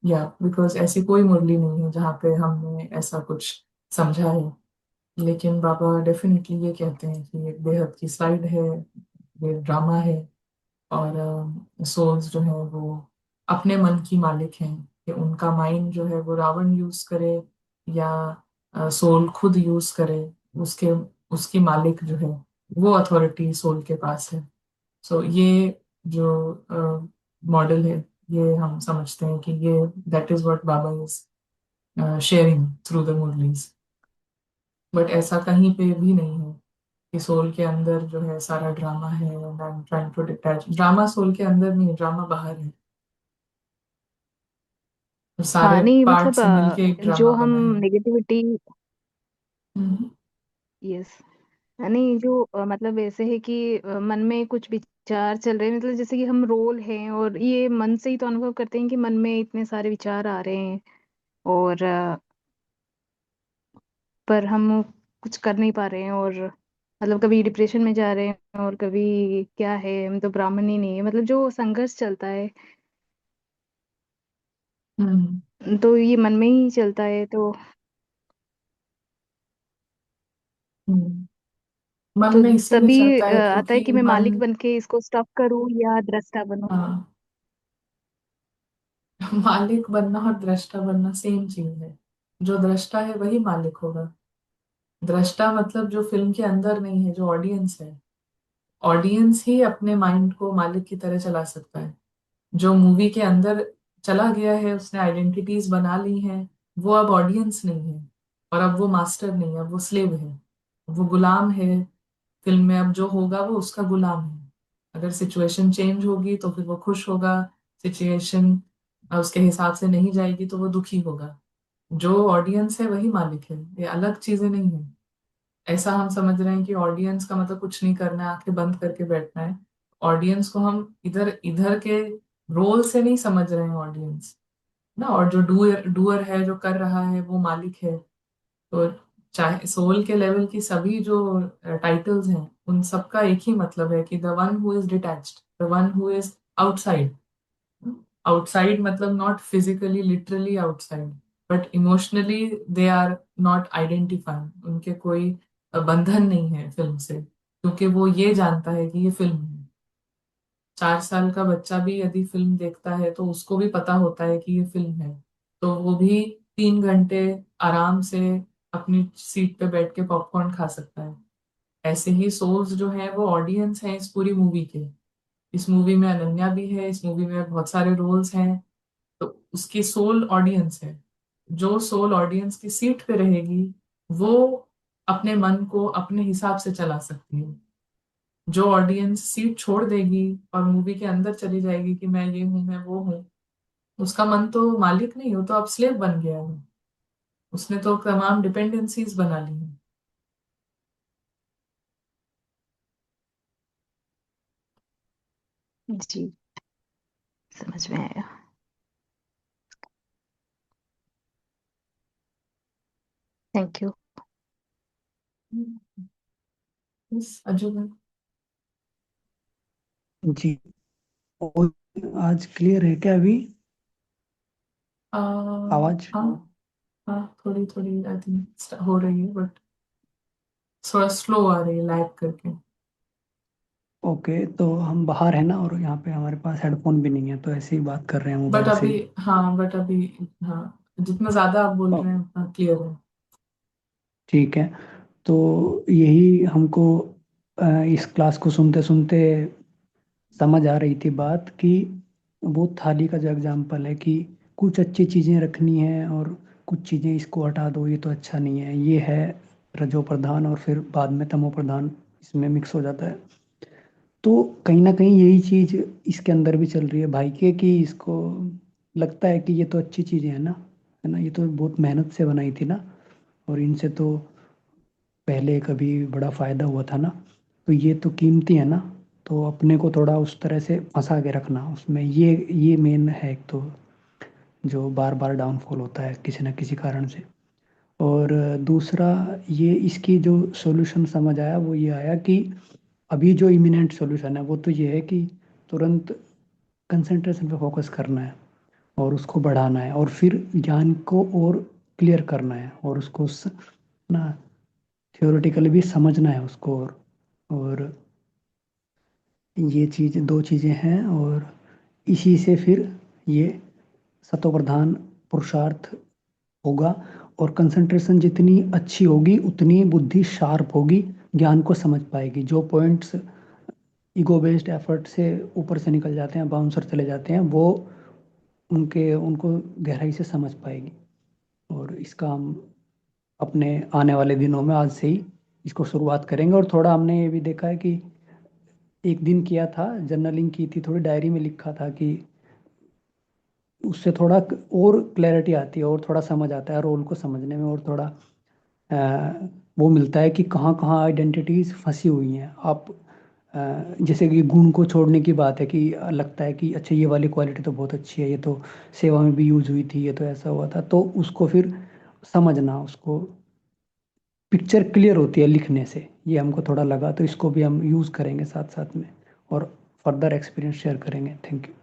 या बिकॉज ऐसी कोई मुरली नहीं है जहाँ पे हमने ऐसा कुछ समझा है। लेकिन बाबा डेफिनेटली ये कहते हैं कि एक बेहद की साइड है, ये ड्रामा है, और सोल्स जो है वो अपने मन की मालिक हैं, कि उनका माइंड जो है वो रावण यूज करे या सोल खुद यूज करे, उसके उसकी मालिक जो है वो अथॉरिटी सोल के पास है। सो ये जो मॉडल है, ये हम समझते हैं कि ये that is what Baba is sharing through the Murlis. बट ऐसा कहीं पे भी नहीं है कि सोल के अंदर जो है सारा ड्रामा है and I am trying to detach. Drama soul के अंदर नहीं है, ड्रामा बाहर है, तो सारे हाँ नहीं, पार्ट मतलब से मिलके एक जो ड्रामा हम बना है। नेगेटिविटी, हम्म। यस, नहीं जो मतलब ऐसे है कि मन में कुछ विचार चल रहे हैं, मतलब जैसे कि हम रोल हैं और ये मन से ही तो अनुभव करते हैं कि मन में इतने सारे विचार आ रहे हैं, और पर हम कुछ कर नहीं पा रहे हैं, और मतलब कभी डिप्रेशन में जा रहे हैं और कभी क्या है, हम तो ब्राह्मण ही नहीं है, मतलब जो संघर्ष चलता है हम्म। तो ये मन में ही चलता है। तो हम्म। मन तो में इसीलिए तभी चलता है आता है क्योंकि कि मैं मन, मालिक बन के इसको स्टॉप करूं या दृष्टा बनूं। हाँ, मालिक बनना और दृष्टा बनना सेम चीज है। जो दृष्टा है वही मालिक होगा। दृष्टा मतलब जो फिल्म के अंदर नहीं है, जो ऑडियंस है। ऑडियंस ही अपने माइंड को मालिक की तरह चला सकता है। जो मूवी के अंदर चला गया है उसने आइडेंटिटीज बना ली हैं, वो अब ऑडियंस नहीं है, और अब वो मास्टर नहीं है, अब वो स्लेव है, वो गुलाम है। फिल्म में अब जो होगा वो उसका गुलाम है। अगर सिचुएशन चेंज होगी तो फिर वो खुश होगा, सिचुएशन उसके हिसाब से नहीं जाएगी तो वो दुखी होगा। जो ऑडियंस है वही मालिक है, ये अलग चीजें नहीं है। ऐसा हम समझ रहे हैं कि ऑडियंस का मतलब कुछ नहीं करना है, आंखें बंद करके बैठना है। ऑडियंस को हम इधर इधर के रोल से नहीं समझ रहे हैं ऑडियंस ना। और जो डूअर डूअर है, जो कर रहा है, वो मालिक है। तो चाहे सोल के लेवल की सभी जो टाइटल्स हैं, उन सबका एक ही मतलब है कि the one who is detached, the one who is outside. Outside मतलब not physically literally outside, but emotionally they are not identified. उनके कोई बंधन नहीं है फिल्म से, क्योंकि वो ये जानता है कि ये फिल्म है। 4 साल का बच्चा भी यदि फिल्म देखता है तो उसको भी पता होता है कि ये फिल्म है, तो वो भी 3 घंटे आराम से अपनी सीट पे बैठ के पॉपकॉर्न खा सकता है। ऐसे ही सोल्स जो हैं वो ऑडियंस हैं इस पूरी मूवी के। इस मूवी में अनन्या भी है, इस मूवी में बहुत सारे रोल्स हैं। तो उसकी सोल ऑडियंस है। जो सोल ऑडियंस की सीट पे रहेगी, वो अपने मन को अपने हिसाब से चला सकती है। जो ऑडियंस सीट छोड़ देगी और मूवी के अंदर चली जाएगी कि मैं ये हूं, मैं वो हूँ, उसका मन तो मालिक नहीं, हो तो अब स्लेव बन गया है। उसने तो तमाम डिपेंडेंसीज बना ली हैं। जी, समझ में आया। Thank you. यस अजूबा। जी। और आज क्लियर है क्या अभी आवाज? हाँ हाँ, थोड़ी थोड़ी आई थिंक हो रही है, बट थोड़ा स्लो आ रही है, लैग करके। ओके, तो हम बाहर है ना, और यहाँ पे हमारे पास हेडफोन भी नहीं है, तो ऐसे ही बात कर रहे हैं बट मोबाइल से अभी, ही। हाँ बट अभी, हाँ, जितना ज्यादा आप बोल ओ, रहे हैं उतना क्लियर है। ठीक है। तो यही हमको इस क्लास को सुनते सुनते समझ आ रही थी बात कि वो थाली का जो एग्जाम्पल है कि कुछ अच्छी चीज़ें रखनी है और कुछ चीज़ें इसको हटा दो, ये तो अच्छा नहीं है, ये है रजो प्रधान, और फिर बाद में तमो प्रधान इसमें मिक्स हो जाता है। तो कहीं ना कहीं यही चीज इसके अंदर भी चल रही है भाई के, कि इसको लगता है कि ये तो अच्छी चीजें हैं ना, है ना, ये तो बहुत मेहनत से बनाई थी ना, और इनसे तो पहले कभी बड़ा फायदा हुआ था ना, तो ये तो कीमती है ना। तो अपने को थोड़ा उस तरह से फंसा के रखना उसमें, ये मेन है एक तो, जो बार बार डाउनफॉल होता है किसी ना किसी कारण से। और दूसरा, ये इसकी जो सॉल्यूशन समझ आया वो ये आया कि अभी जो इमिनेंट सॉल्यूशन है वो तो ये है कि तुरंत कंसंट्रेशन पे फोकस करना है और उसको बढ़ाना है, और फिर ज्ञान को और क्लियर करना है, और उसको ना थियोरेटिकली भी समझना है उसको। और ये चीज़, दो चीज़ें हैं, और इसी से फिर ये सतोप्रधान पुरुषार्थ होगा। और कंसंट्रेशन जितनी अच्छी होगी उतनी बुद्धि शार्प होगी, ज्ञान को समझ पाएगी। जो पॉइंट्स ईगो बेस्ड एफर्ट से ऊपर से निकल जाते हैं, बाउंसर चले जाते हैं, वो उनके उनको गहराई से समझ पाएगी। और इसका हम अपने आने वाले दिनों में आज से ही इसको शुरुआत करेंगे। और थोड़ा हमने ये भी देखा है कि एक दिन किया था, जर्नलिंग की थी, थोड़ी डायरी में लिखा था कि उससे थोड़ा और क्लैरिटी आती है और थोड़ा समझ आता है रोल को समझने में, और थोड़ा वो मिलता है कि कहाँ कहाँ आइडेंटिटीज फंसी हुई हैं। आप जैसे कि गुण को छोड़ने की बात है कि लगता है कि अच्छा ये वाली क्वालिटी तो बहुत अच्छी है, ये तो सेवा में भी यूज हुई थी, ये तो ऐसा हुआ था, तो उसको फिर समझना, उसको पिक्चर क्लियर होती है लिखने से, ये हमको थोड़ा लगा, तो इसको भी हम यूज़ करेंगे साथ साथ में, और फर्दर एक्सपीरियंस शेयर करेंगे। Thank you.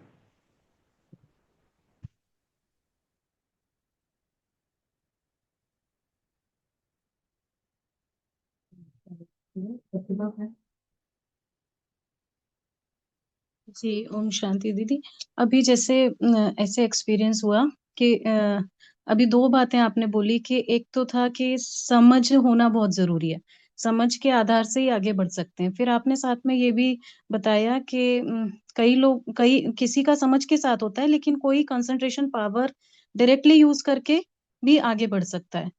प्रतिभा है। जी, ओम शांति दीदी। अभी जैसे ऐसे एक्सपीरियंस हुआ कि अभी दो बातें आपने बोली कि एक तो था कि समझ होना बहुत जरूरी है, समझ के आधार से ही आगे बढ़ सकते हैं। फिर आपने साथ में ये भी बताया कि कई लोग, कई किसी का समझ के साथ होता है, लेकिन कोई कंसंट्रेशन पावर डायरेक्टली यूज करके भी आगे बढ़ सकता है।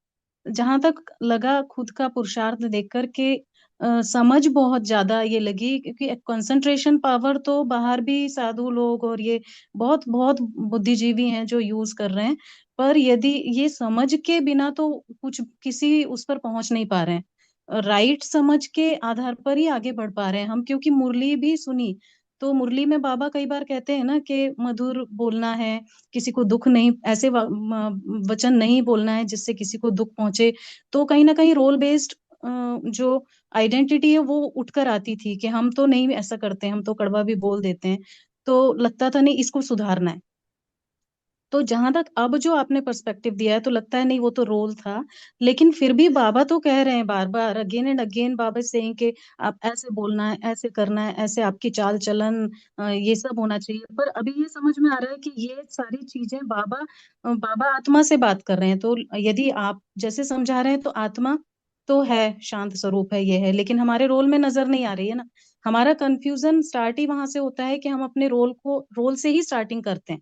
जहां तक लगा खुद का पुरुषार्थ देख कर के समझ बहुत ज्यादा ये लगी, क्योंकि कंसंट्रेशन पावर तो बाहर भी साधु लोग और ये बहुत बहुत बुद्धिजीवी हैं जो यूज कर रहे हैं, पर यदि ये समझ के बिना तो कुछ किसी उस पर पहुंच नहीं पा रहे हैं। राइट समझ के आधार पर ही आगे बढ़ पा रहे हैं हम, क्योंकि मुरली भी सुनी तो मुरली में बाबा कई बार कहते हैं ना कि मधुर बोलना है, किसी को दुख नहीं, ऐसे वचन नहीं बोलना है जिससे किसी को दुख पहुंचे। तो कहीं ना कहीं रोल बेस्ड जो आइडेंटिटी है वो उठकर आती थी कि हम तो नहीं ऐसा करते, हम तो कड़वा भी बोल देते हैं। तो लगता था नहीं, इसको सुधारना है। तो जहां तक अब जो आपने पर्सपेक्टिव दिया है तो लगता है नहीं, वो तो रोल था। लेकिन फिर भी बाबा तो कह रहे हैं बार बार, again and again Baba saying कि आप ऐसे बोलना है, ऐसे करना है, ऐसे आपकी चाल चलन ये सब होना चाहिए। पर अभी ये समझ में आ रहा है कि ये सारी चीजें बाबा आत्मा से बात कर रहे हैं। तो यदि आप जैसे समझा रहे हैं तो आत्मा तो है, शांत स्वरूप है, ये है, लेकिन हमारे रोल में नजर नहीं आ रही है ना। हमारा कंफ्यूजन स्टार्ट ही वहां से होता है कि हम अपने रोल से ही स्टार्टिंग करते हैं।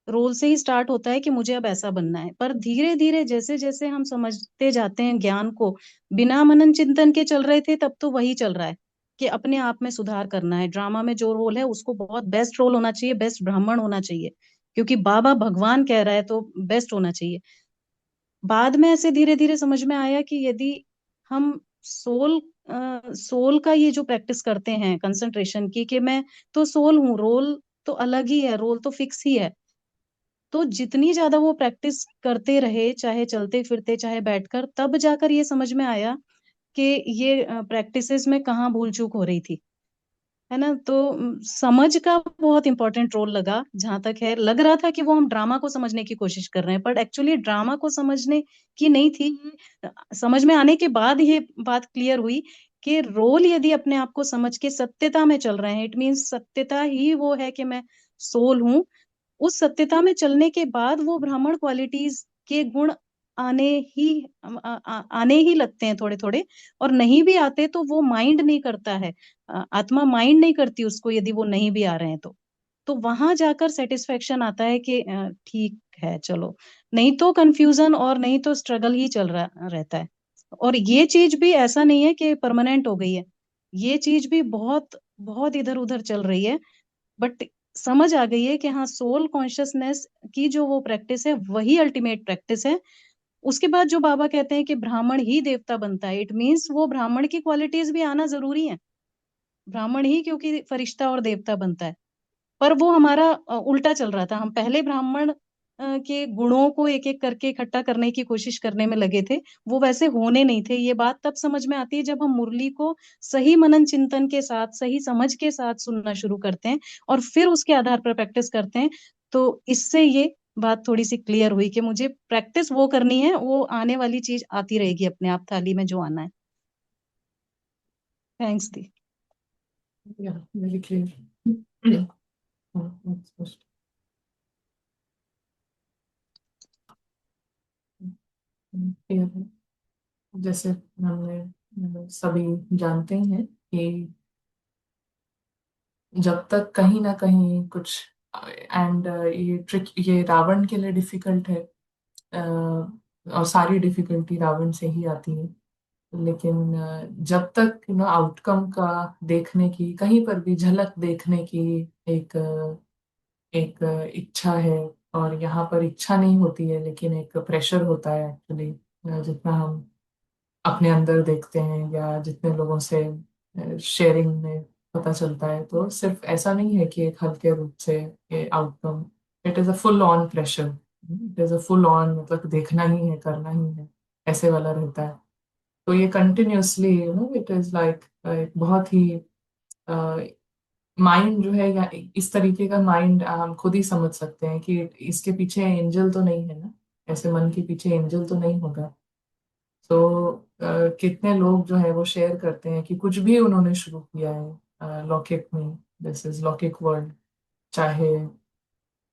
रोल से ही स्टार्ट होता है कि मुझे अब ऐसा बनना है। पर धीरे धीरे जैसे जैसे हम समझते जाते हैं ज्ञान को, बिना मनन चिंतन के चल रहे थे तब तो वही चल रहा है कि अपने आप में सुधार करना है। ड्रामा में जो रोल है उसको बहुत बेस्ट रोल होना चाहिए, बेस्ट ब्राह्मण होना चाहिए, क्योंकि बाबा भगवान कह रहा है तो बेस्ट होना चाहिए। बाद में ऐसे धीरे धीरे समझ में आया कि यदि हम सोल का ये जो प्रैक्टिस करते हैं कंसंट्रेशन की, कि मैं तो सोल हूँ, रोल तो अलग ही है, रोल तो फिक्स ही है। तो जितनी ज्यादा वो प्रैक्टिस करते रहे, चाहे चलते फिरते चाहे बैठकर, तब जाकर ये समझ में आया कि ये प्रैक्टिसेस में कहाँ भूल चूक हो रही थी, है ना। तो समझ का बहुत इंपॉर्टेंट रोल लगा। जहां तक है, लग रहा था कि वो हम ड्रामा को समझने की कोशिश कर रहे हैं, बट एक्चुअली ड्रामा को समझने की नहीं थी ये। समझ में आने के बाद ये बात क्लियर हुई कि रोल यदि अपने आप को समझ के सत्यता में चल रहे हैं, इट मीन्स सत्यता ही वो है कि मैं सोल हूँ। उस सत्यता में चलने के बाद वो ब्राह्मण क्वालिटीज के गुण आने ही आने ही लगते हैं थोड़े थोड़े। और नहीं भी आते तो वो माइंड नहीं करता है, आत्मा माइंड नहीं करती उसको यदि वो नहीं भी आ रहे हैं तो वहां जाकर सेटिस्फेक्शन आता है कि ठीक है चलो। नहीं तो कंफ्यूजन और नहीं तो स्ट्रगल ही चल रहा रहता है। और ये चीज भी ऐसा नहीं है कि परमानेंट हो गई है, ये चीज भी बहुत बहुत इधर उधर चल रही है। बट समझ आ गई है कि हाँ, सोल कॉन्शियसनेस की जो वो प्रैक्टिस है वही अल्टीमेट प्रैक्टिस है। उसके बाद जो बाबा कहते हैं कि ब्राह्मण ही देवता बनता है, इट मीन्स वो ब्राह्मण की क्वालिटीज भी आना जरूरी है। ब्राह्मण ही क्योंकि फरिश्ता और देवता बनता है। पर वो हमारा उल्टा चल रहा था। हम पहले ब्राह्मण के गुणों को एक एक करके इकट्ठा करने की कोशिश करने में लगे थे, वो वैसे होने नहीं थे। ये बात तब समझ में आती है जब हम मुरली को सही मनन चिंतन के साथ, सही समझ के साथ सुनना शुरू करते हैं और फिर उसके आधार पर प्रैक्टिस करते हैं। तो इससे ये बात थोड़ी सी क्लियर हुई कि मुझे प्रैक्टिस वो करनी है, वो आने वाली चीज आती रहेगी अपने आप थाली में जो आना है। थैंक्स दी। Yeah, very clear. Next question. Clear है। जैसे हमने सभी जानते ही हैं कि जब तक कहीं ना कहीं कुछ एंड ये रावण के लिए डिफिकल्ट है, और सारी डिफिकल्टी रावण से ही आती है। लेकिन जब तक आउटकम का देखने की, कहीं पर भी झलक देखने की एक एक इच्छा है, और यहाँ पर इच्छा नहीं होती है लेकिन एक प्रेशर होता है एक्चुअली। जितना हम अपने अंदर देखते हैं या जितने लोगों से शेयरिंग में पता चलता है, तो सिर्फ ऐसा नहीं है कि एक हल्के रूप से outcome, it is a full on pressure. It is a full on, मतलब देखना ही है, करना ही है, ऐसे वाला रहता है। तो ये कंटिन्यूअसली इट इज लाइक बहुत ही माइंड जो है, या इस तरीके का माइंड हम खुद ही समझ सकते हैं कि इसके पीछे एंजल तो नहीं है ना, ऐसे मन के पीछे एंजल तो नहीं होगा। तो कितने लोग जो है वो शेयर करते हैं कि कुछ भी उन्होंने शुरू किया है लौकिक में, दिस इज लौकिक वर्ल्ड, चाहे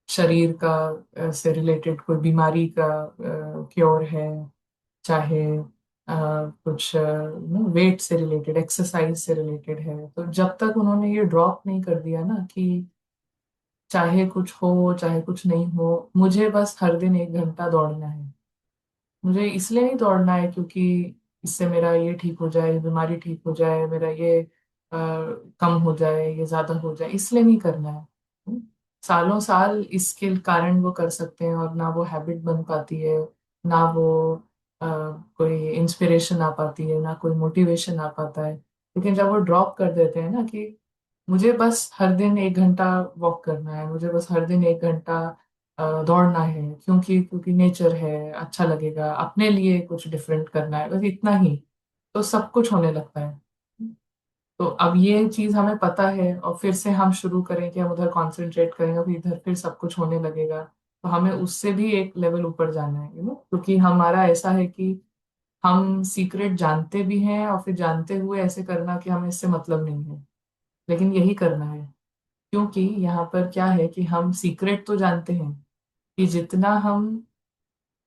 शरीर का से रिलेटेड कोई बीमारी का क्योर है, चाहे कुछ वेट से रिलेटेड, एक्सरसाइज से रिलेटेड है, तो जब तक उन्होंने ये ड्रॉप नहीं कर दिया ना कि चाहे कुछ हो चाहे कुछ नहीं हो, मुझे बस हर दिन 1 घंटा दौड़ना है, मुझे इसलिए नहीं दौड़ना है क्योंकि इससे मेरा ये ठीक हो जाए, बीमारी ठीक हो जाए, मेरा ये कम हो जाए, ये ज्यादा हो जाए, इसलिए नहीं करना है। सालों साल इसके कारण वो कर सकते हैं और ना वो हैबिट बन पाती है, ना वो अ, कोई इंस्पिरेशन आ पाती है, ना कोई मोटिवेशन आ पाता है। लेकिन जब वो ड्रॉप कर देते हैं ना कि मुझे बस हर दिन 1 घंटा वॉक करना है, मुझे बस हर दिन 1 घंटा दौड़ना है, क्योंकि क्योंकि नेचर है, अच्छा लगेगा, अपने लिए कुछ डिफरेंट करना है, बस इतना ही, तो सब कुछ होने लगता है। तो अब ये चीज हमें पता है और फिर से हम शुरू करें कि हम उधर कंसंट्रेट करेंगे, फिर इधर फिर सब कुछ होने लगेगा, तो हमें उससे भी एक लेवल ऊपर जाना है, क्योंकि हमारा ऐसा है कि हम सीक्रेट जानते भी हैं और फिर जानते हुए ऐसे करना कि हमें इससे मतलब नहीं है, लेकिन यही करना है। क्योंकि यहाँ पर क्या है कि हम सीक्रेट तो जानते हैं कि जितना हम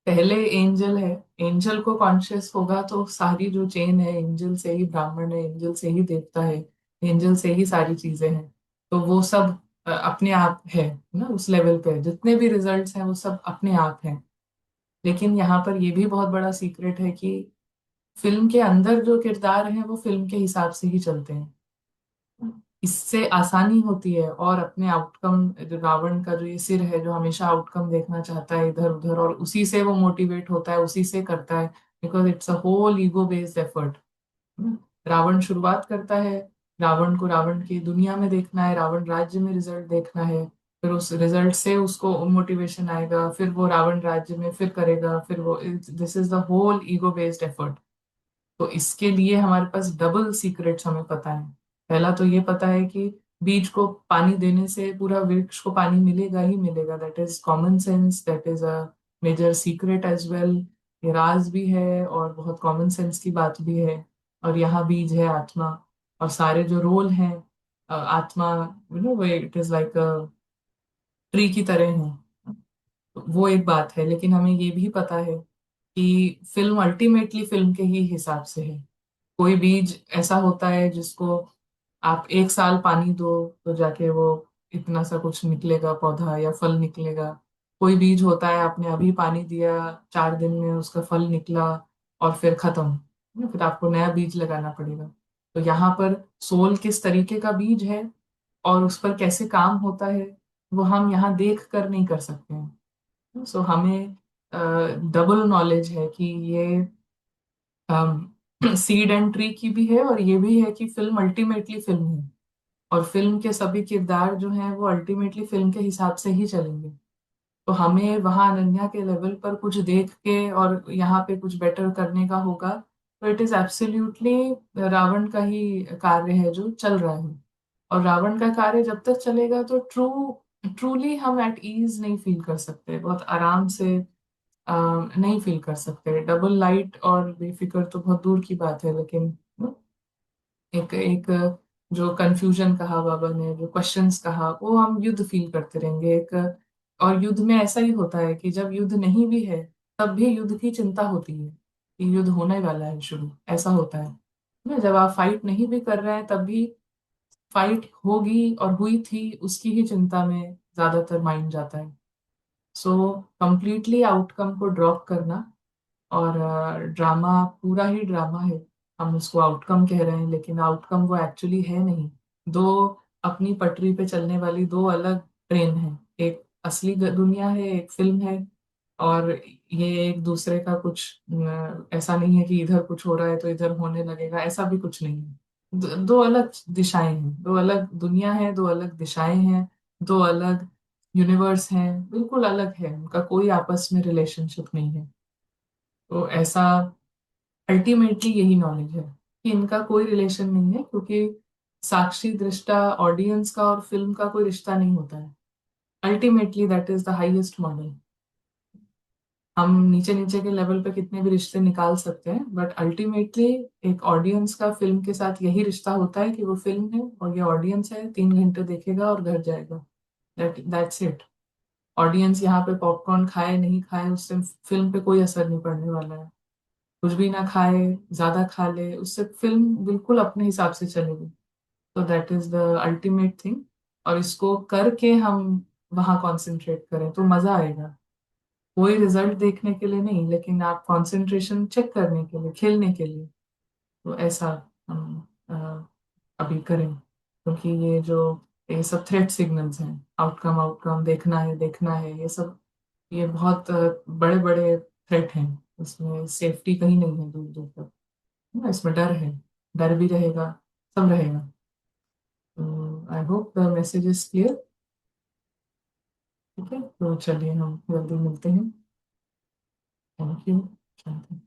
पहले एंजल है, एंजल को कॉन्शियस होगा तो सारी जो चेन है, एंजल से ही ब्राह्मण है, एंजल से ही देवता है, एंजल से ही सारी चीजें हैं, तो वो सब अपने आप है ना, उस लेवल पे जितने भी रिजल्ट्स हैं वो सब अपने आप हैं। लेकिन यहाँ पर ये भी बहुत बड़ा सीक्रेट है कि फिल्म के अंदर जो किरदार हैं वो फिल्म के हिसाब से ही चलते हैं। इससे आसानी होती है और अपने आउटकम, जो रावण का जो ये सिर है जो हमेशा आउटकम देखना चाहता है इधर उधर, और उसी से वो मोटिवेट होता है, उसी से करता है, because it's a whole ego based effort. Ravan शुरुआत करता है, रावण को रावण की दुनिया में देखना है, रावण राज्य में रिजल्ट देखना है, फिर उस रिजल्ट से उसको मोटिवेशन आएगा, फिर वो रावण राज्य में फिर करेगा, फिर वो, this is the whole ego based effort. तो इसके लिए हमारे पास डबल सीक्रेट्स हमें पता है। पहला तो ये पता है कि बीज को पानी देने से पूरा वृक्ष को पानी मिलेगा ही मिलेगा, that is common sense, that is a major secret as well. ये राज भी है और बहुत कॉमन सेंस की बात भी है। और यहाँ बीज है आत्मा, और सारे जो रोल हैं आत्मा, वो it is like a tree की तरह है। वो एक बात है, लेकिन हमें ये भी पता है कि फिल्म अल्टीमेटली फिल्म के ही हिसाब से है। कोई बीज ऐसा होता है जिसको आप 1 साल पानी दो तो जाके वो इतना सा कुछ निकलेगा, पौधा या फल निकलेगा। कोई बीज होता है आपने अभी पानी दिया, 4 दिन में उसका फल निकला, और फिर खत्म, फिर आपको नया बीज लगाना पड़ेगा। तो यहाँ पर सोल किस तरीके का बीज है और उस पर कैसे काम होता है, वो हम यहाँ देख कर नहीं कर सकते हैं। सो हमें डबल नॉलेज है कि ये सीड एंड ट्री की भी है, और ये भी है कि फिल्म अल्टीमेटली फिल्म है, और फिल्म के सभी किरदार जो हैं वो अल्टीमेटली फिल्म के हिसाब से ही चलेंगे। तो हमें वहां अनन्या के लेवल पर कुछ देख के और यहाँ पे कुछ बेटर करने का होगा, तो इट इज एब्सोल्युटली रावण का ही कार्य है जो चल रहा है। और रावण का कार्य जब तक चलेगा तो ट्रूली हम एट ईज नहीं फील कर सकते, बहुत आराम से नहीं फील कर सकते। डबल लाइट और बेफिक्र तो बहुत दूर की बात है, लेकिन एक एक जो कंफ्यूजन कहा बाबा ने, जो क्वेश्चंस कहा, वो हम युद्ध फील करते रहेंगे एक। और युद्ध में ऐसा ही होता है कि जब युद्ध नहीं भी है तब भी युद्ध की चिंता होती है कि युद्ध होने वाला है शुरू, ऐसा होता है ना। जब आप फाइट नहीं भी कर रहे हैं तब भी फाइट होगी और हुई थी उसकी ही चिंता में ज्यादातर माइंड जाता है। सो कंप्लीटली आउटकम को ड्रॉप करना, और ड्रामा पूरा ही ड्रामा है, हम उसको आउटकम कह रहे हैं लेकिन आउटकम वो एक्चुअली है नहीं। दो अपनी पटरी पे चलने वाली दो अलग ट्रेन हैं, एक असली दुनिया है, एक फिल्म है। और ये एक दूसरे का कुछ ऐसा नहीं है कि इधर कुछ हो रहा है तो इधर होने लगेगा, ऐसा भी कुछ नहीं है। दो अलग दिशाएं हैं, दो अलग दुनिया है, दो अलग दिशाएं हैं, दो अलग यूनिवर्स हैं, बिल्कुल अलग है, उनका कोई आपस में रिलेशनशिप नहीं है। तो ऐसा अल्टीमेटली यही नॉलेज है कि इनका कोई रिलेशन नहीं है, क्योंकि साक्षी दृष्टा ऑडियंस का और फिल्म का कोई रिश्ता नहीं होता है। Ultimately that is the highest model. हम नीचे नीचे के लेवल पे कितने भी रिश्ते निकाल सकते हैं, बट अल्टीमेटली एक ऑडियंस का फिल्म के साथ यही रिश्ता होता है कि वो फिल्म है और ये ऑडियंस है, 3 घंटे देखेगा और घर जाएगा, दैट्स इट। ऑडियंस यहाँ पे पॉपकॉर्न खाए नहीं खाए उससे फिल्म पे कोई असर नहीं पड़ने वाला है। कुछ भी ना खाए, ज्यादा खा ले, उससे फिल्म बिल्कुल अपने हिसाब से चलेगी। तो that is the ultimate thing. और इसको करके हम वहां कॉन्सेंट्रेट करें तो मजा आएगा। कोई रिजल्ट देखने के लिए नहीं, लेकिन आप कंसंट्रेशन चेक करने के लिए, खेलने के लिए, तो ऐसा हम अभी करें, क्योंकि ये सब थ्रेट सिग्नल्स हैं। आउटकम आउटकम देखना है, ये सब, ये बहुत बड़े बड़े थ्रेट हैं। इसमें सेफ्टी कहीं नहीं है दूर दूर तक, है ना? इसमें डर है, डर भी रहेगा, सब रहेगा। तो I hope the message is clear. ठीक है, तो चलिए हम जल्दी मिलते हैं। Thank you. शांति।